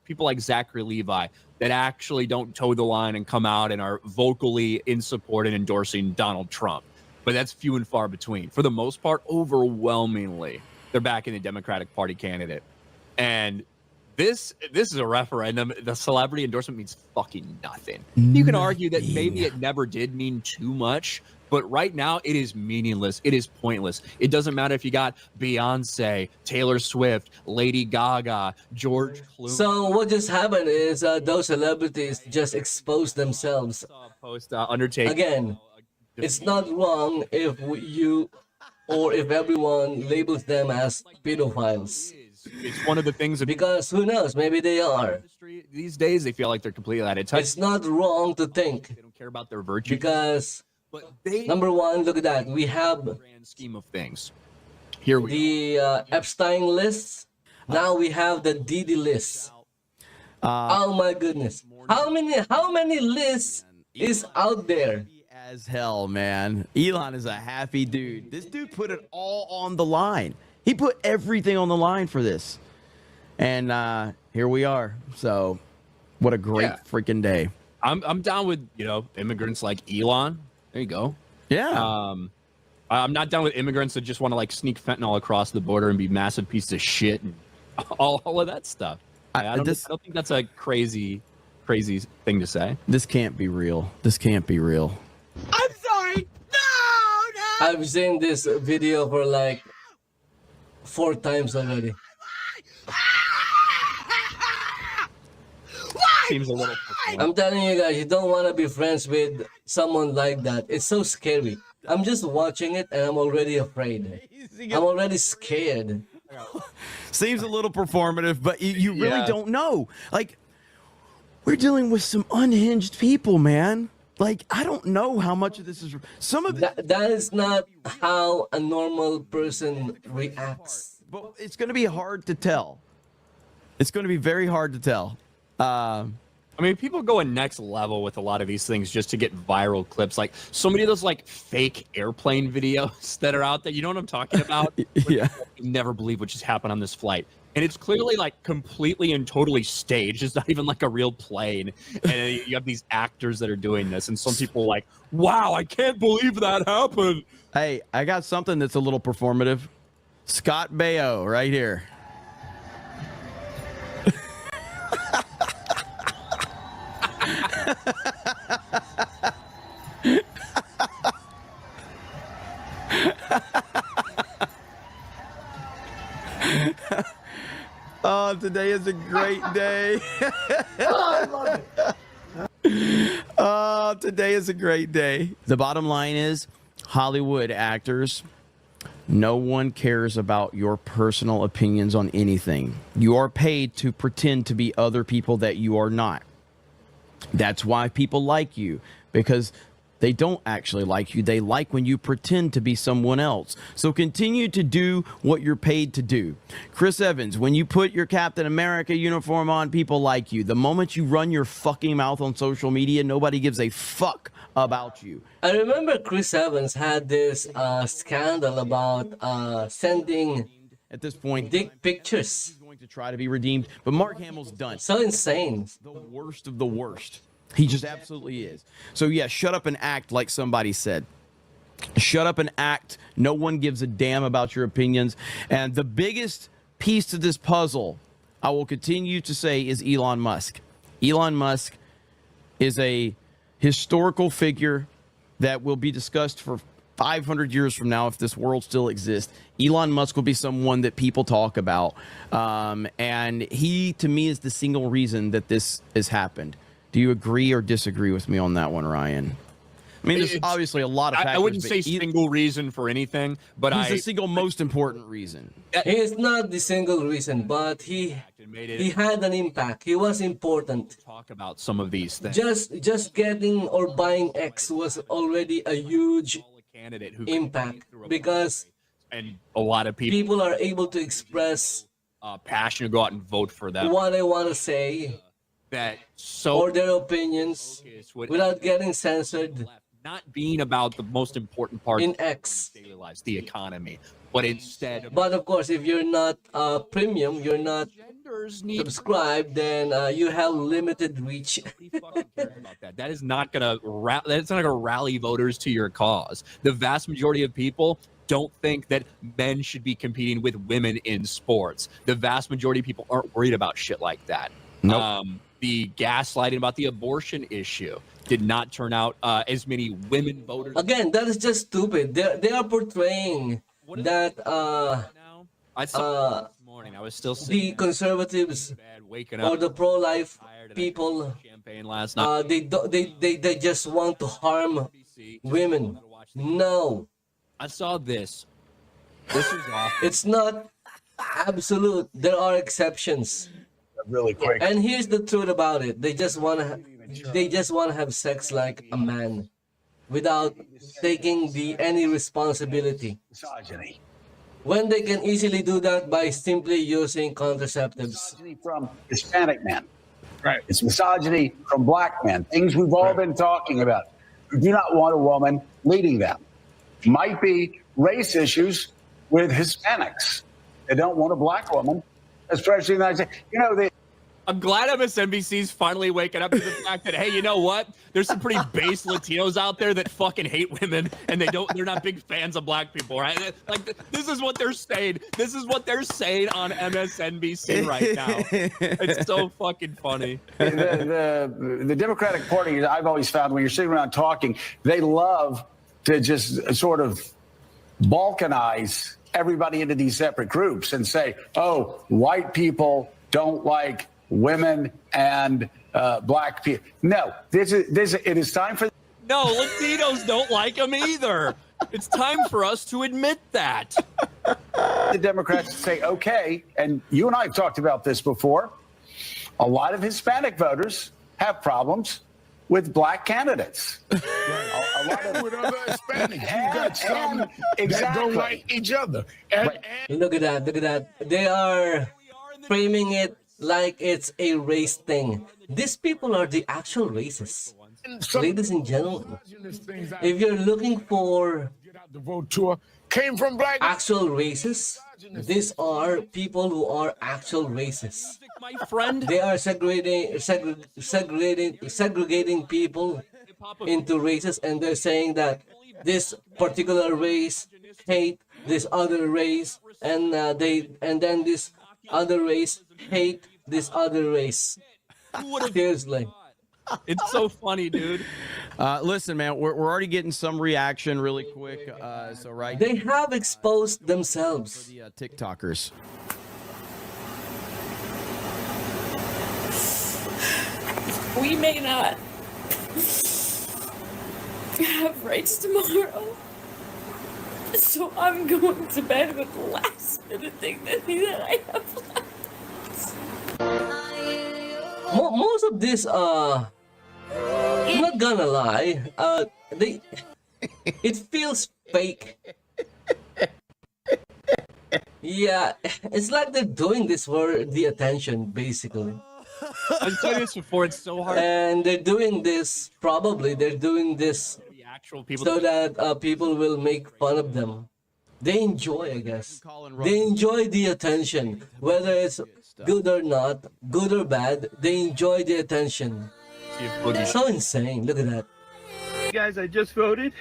People like Zachary Levi that actually don't toe the line and come out and are vocally in support and endorsing Donald Trump. But that's few and far between. For the most part, overwhelmingly, they're backing the Democratic Party candidate. And this is a referendum. The celebrity endorsement means fucking nothing. You can argue that maybe it never did mean too much, but right now it is meaningless. It is pointless. It doesn't matter if you got Beyonce, Taylor Swift, Lady Gaga, George Clooney. So what just happened is those celebrities just exposed themselves. Post Undertaker. Again, it's not wrong if you or if everyone labels them as pedophiles. It's one of the things that Because who knows, maybe they are. these days they feel like they're completely out of touch. It's not wrong to think. They don't care about their virtue. Because But they number one, look at that. We have grand scheme of things. Here we the Epstein list. Now we have the Didi list. Oh my goodness. How many lists is out there? As hell, man. Elon is a happy dude. This dude put it all on the line. He put everything on the line for this. And here we are. So what a great freaking day. I'm down with, immigrants like Elon. There you go. Yeah. I'm not down with immigrants that just want to like sneak fentanyl across the border and be massive pieces of shit and all of that stuff. I don't think that's a crazy thing to say. This can't be real. This can't be real. I'm sorry. No. I've seen this video for like 4 times already. Seems a little. I'm telling you guys, you don't want to be friends with someone like that. It's so scary. I'm just watching it and I'm already afraid. I'm already scared. Seems a little performative, but you really don't know. Like, we're dealing with some unhinged people, man. Like, I don't know how much of this is. Some of it. That is not how a normal person reacts. But it's going to be hard to tell. It's going to be very hard to tell. I mean, people go a next level with a lot of these things just to get viral clips. Like so many of those like fake airplane videos that are out there. You know what I'm talking about? Yeah. You never believe what just happened on this flight. And it's clearly like completely and totally staged. It's not even like a real plane. And you have these actors that are doing this. And some people are like, wow, I can't believe that happened. Hey, I got something that's a little performative. Scott Baio right here. Oh, today is a great day. I love it. Oh, today is a great day. The bottom line is, Hollywood actors, no one cares about your personal opinions on anything. You are paid to pretend to be other people that you are not. That's why people like you, because they don't actually like you. They like when you pretend to be someone else. So continue to do what you're paid to do. Chris Evans, when you put your Captain America uniform on, people like you. The moment you run your fucking mouth on social media, nobody gives a fuck about you. I remember Chris Evans had this scandal about sending At this point, dick pictures. he's going to try to be redeemed, but Mark Hamill's done. So insane. The worst of the worst. He just absolutely is. So yeah, shut up and act, like somebody said. Shut up and act. No one gives a damn about your opinions. And the biggest piece to this puzzle, I will continue to say, is Elon Musk. Elon Musk is a historical figure that will be discussed for 500 years from now, if this world still exists. Elon Musk will be someone that people talk about. And he, to me, is the single reason that this has happened. Do you agree or disagree with me on that one, Ryan? I mean, there's obviously a lot of factors. I wouldn't say single reason for anything, but he's the single most important reason. He is not the single reason, but he had an impact. He was important. Talk about some of these things. Just getting or buying X was already a huge Candidate who impact, because and a lot of people are able to express passion to go out and vote for them. what they want to say That so or their opinions without getting censored not being about the most important part in X. daily lives, the economy, but instead. But of course, if you're not premium, you're not subscribed, then you have limited reach. About that. That is not gonna that's not gonna rally voters to your cause. The vast majority of people don't think that men should be competing with women in sports. The vast majority of people aren't worried about shit like that. Nope. The gaslighting about the abortion issue did not turn out as many women voters. Again, that is just stupid. They are portraying that I saw this morning. I was still the conservatives waking up or the pro-life people, champagne last night. they just want to harm women. No, I saw this. This was awful. it's not absolute. There are exceptions. Really quick. And here's the truth about it: they just want to have sex like a man, without taking any responsibility. Misogyny. When they can easily do that by simply using contraceptives. Misogyny from Hispanic men. Right. It's misogyny from black men. Things we've all been talking about. You do not want a woman leading them. Might be race issues with Hispanics. They don't want a black woman, especially in the United States. You know, I'm glad MSNBC's finally waking up to the fact that, hey, you know what? There's some pretty base Latinos out there that fucking hate women, and they're not big fans of black people, right? Like, this is what they're saying. This is what they're saying on MSNBC right now. It's so fucking funny. the Democratic Party, I've always found when you're sitting around talking, they love to just sort of balkanize everybody into these separate groups and say, oh, white people don't like women and black people. No, it is time for. No, Latinos don't like them either. It's time for us to admit that. The Democrats say, okay, and you and I have talked about this before. A lot of Hispanic voters have problems with black candidates. A lot of with other Hispanics, you got some that don't like each other. Look at that! They are framing it like it's a race thing. These people are the actual racists. Ladies and gentlemen, if you're looking for The vote tour came from black. actual racists, these are people who are actual racists. My friend. They are segregating people into races, and they're saying that this particular race hate this other race, and then this other race hate this other race. Seriously. It's so funny, dude. Listen, man, we're already getting some reaction really quick. So right, They have exposed themselves. the TikTokers. We may not have rights tomorrow. So I'm going to bed with the last bit of dignity that I have left. Most of this, I'm not gonna lie, it feels fake. Yeah, it's like they're doing this for the attention, basically. I've said this before. It's so hard. And they're doing this, they're doing this The actual people. so that people will make fun of them. They enjoy, I guess. They enjoy the attention, whether it's good or not, good or bad. They enjoy the attention. It's so insane. Look at that. Guys, I just voted,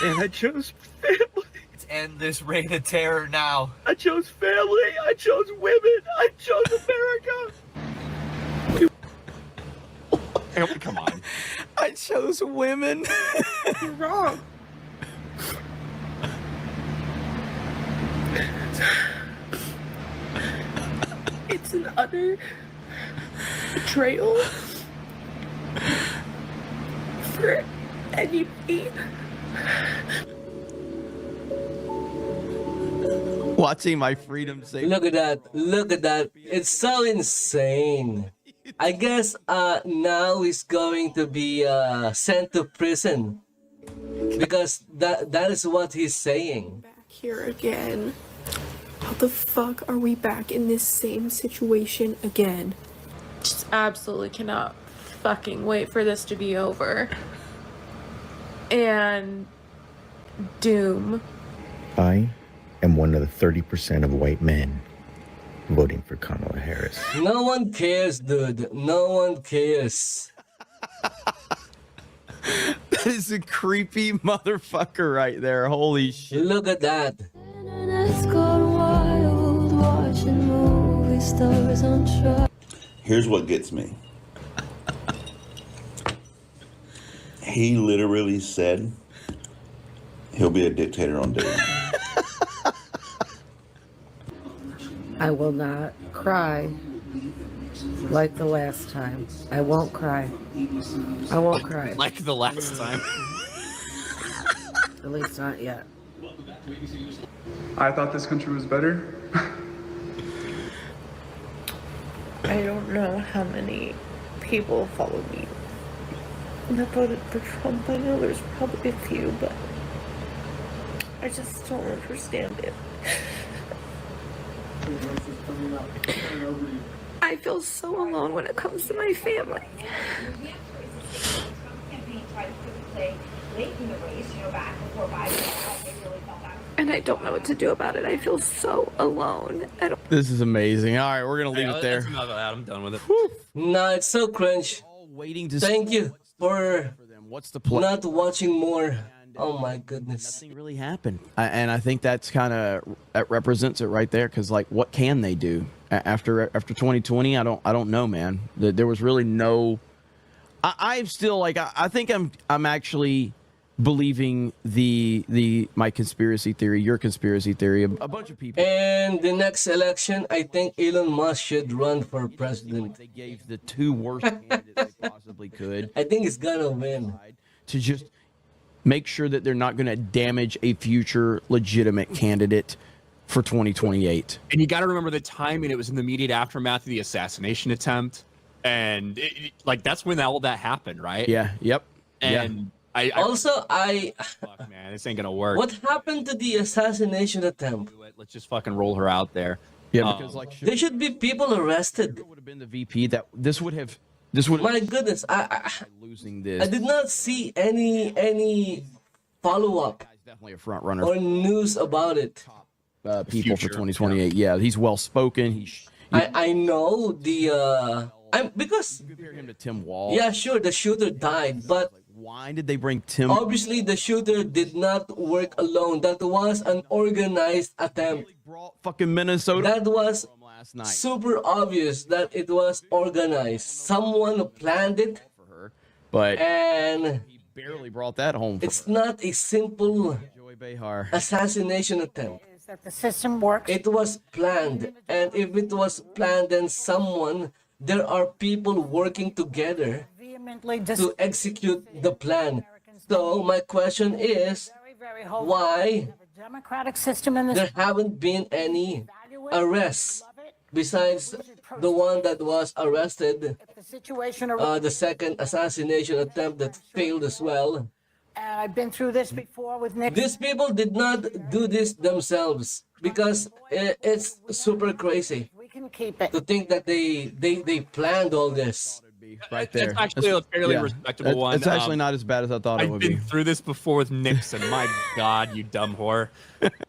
and I chose family. Let's end this reign of terror now. I chose family. I chose women. I chose America. Come on. I chose women. You're wrong. It's an utter betrayal for anybody. Watching my freedom say. Look at that. Look at that. It's so insane. I guess now he's going to be sent to prison because that is what he's saying. Back here again. How the fuck are we back in this same situation again? Just absolutely cannot fucking wait for this to be over. And doom. I am one of the 30% of white men voting for Kamala Harris. No one cares, dude. No one cares. That is a creepy motherfucker right there. Holy shit. Look at that. Here's what gets me. He literally said he'll be a dictator on day one. I will not cry like the last time. I won't cry. I won't cry. Like the last time. At least not yet. I thought this country was better. I don't know how many people follow me that voted for Trump. I know there's probably a few, but I just don't understand it. I feel so alone when it comes to my family. And I don't know what to do about it. I feel so alone. This is amazing. All right, we're gonna leave it there. That's enough of that. I'm done with it. No, it's so cringe. Waiting to Thank you for what's the play? not watching more. Oh my goodness. Nothing really happened, and I think that's kind of that represents it right there. Because like, what can they do after 2020? I don't know, man. There was really no. I'm still like I think I'm actually believing my conspiracy theory, your conspiracy theory. A bunch of people. And the next election, I think Elon Musk should run for president. They gave the two worst candidates they possibly could. I think he's gonna win. To just make sure that they're not going to damage a future legitimate candidate for 2028. And you got to remember the timing. It was in the immediate aftermath of the assassination attempt, and like that's when all that happened, right? Yeah. Yep. And yeah. Fuck, man, this ain't gonna work. What happened to the assassination attempt? Let's just fucking roll her out there. Yeah, because like there should be people arrested. would have been the VP. That this would have. My goodness, losing this. I did not see any follow up Definitely a front runner. or news about it. People for 2028. Yeah, he's well spoken. I know the because compare him to Tim Wall. yeah, sure, the shooter died, but why did they bring Tim? obviously the shooter did not work alone. That was an organized attempt. Fucking Minnesota. That was last night. super obvious that it was organized. Someone planned it, But and he barely brought that home. For it's not a simple Joy Behar. assassination attempt. That the system works. It was planned, and if it was planned, then there are people working together to execute the plan. So my question is, why Democratic system in this there haven't been any arrests besides the one that was arrested, situation. the second assassination attempt that failed as well. I've been through this before with Nick. These people did not do this themselves because it's super crazy We can keep it. to think that they planned all this. Right there. It's actually a fairly respectable one. It's actually not as bad as I thought it I've would been be. through this before with Nixon. My God, you dumb whore.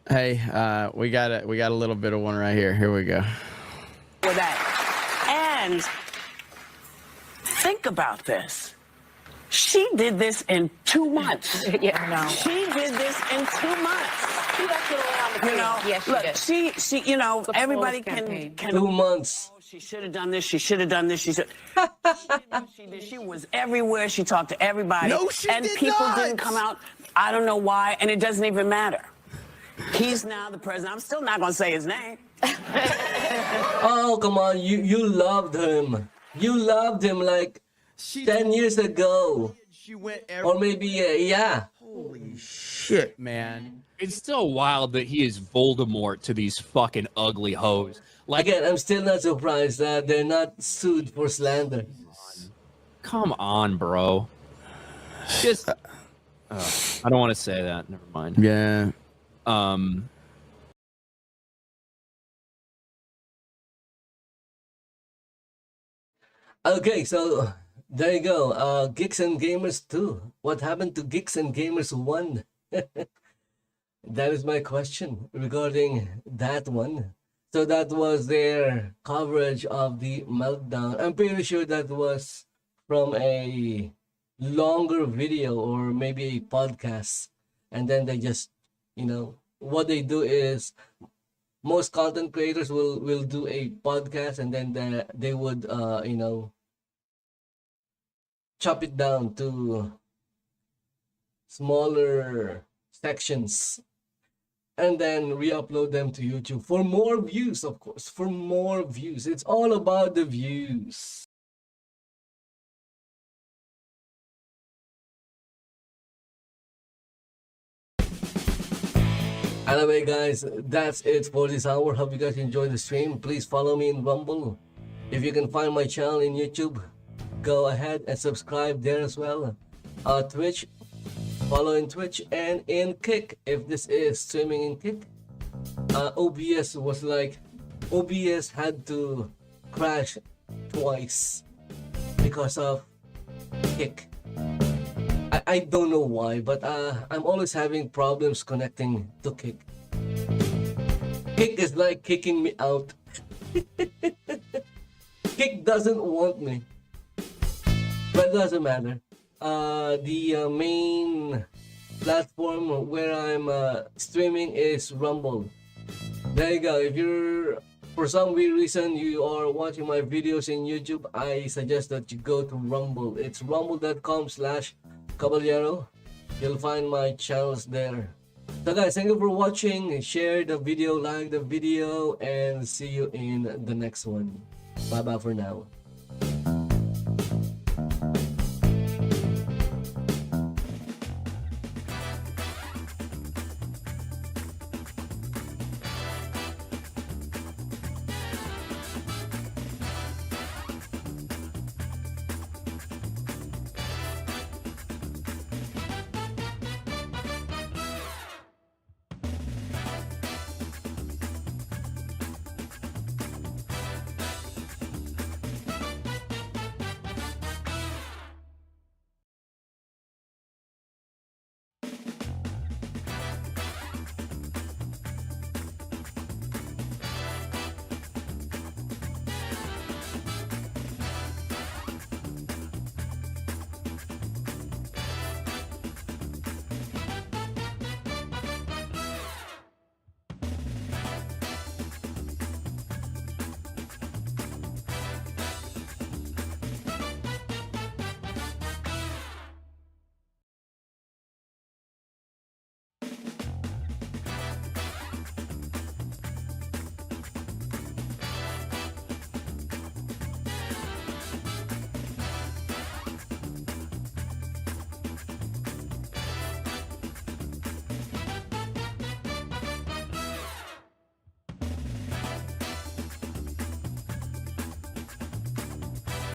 Hey, we got a little bit of one right here. Here we go. With that. And think about this. She did this in 2 months. Yeah, no. She did this in 2 months. She got it around the You know, yes, she look, did. she, you know, everybody can 2 months. She should have done this. She should have done this. She should. She did. She was everywhere. She talked to everybody. No, she and did people not. didn't come out. I don't know why, and it doesn't even matter. He's now the president. I'm still not going to say his name. Oh, come on. You loved him. You loved him like 10 years ago. She went Or maybe, yeah. Holy shit, man. It's still wild that he is Voldemort to these fucking ugly hoes. Like, Again, I'm still not surprised that they're not sued for slander. come on, bro. Just, I don't want to say that. Never mind. Yeah. Okay, so there you go. Geeks and Gamers 2. What happened to Geeks and Gamers 1? That is my question regarding that one. So that was their coverage of the meltdown. I'm pretty sure that was from a longer video or maybe a podcast. And then they just, what they do is most content creators will do a podcast and then they would, chop it down to smaller sections and then re-upload them to YouTube for more views, of course, for more views. It's all about the views. Anyway, guys, that's it for this hour. Hope you guys enjoyed the stream. Please follow me in Rumble. If you can find my channel in YouTube, go ahead and subscribe there as well. Twitch, follow in Twitch and in Kick if this is streaming in Kick. OBS had to crash twice because of Kick. I don't know why, but I'm always having problems connecting to Kick. Kick is like kicking me out. Kick doesn't want me. But it doesn't matter. The main platform where I'm streaming is Rumble. There you go. If you're, for some weird reason, you are watching my videos in YouTube, I suggest that you go to Rumble. It's rumble.com/Caballero. You'll find my channels there. So guys, thank you for watching. Share the video, like the video, and see you in the next one. Bye-bye for now.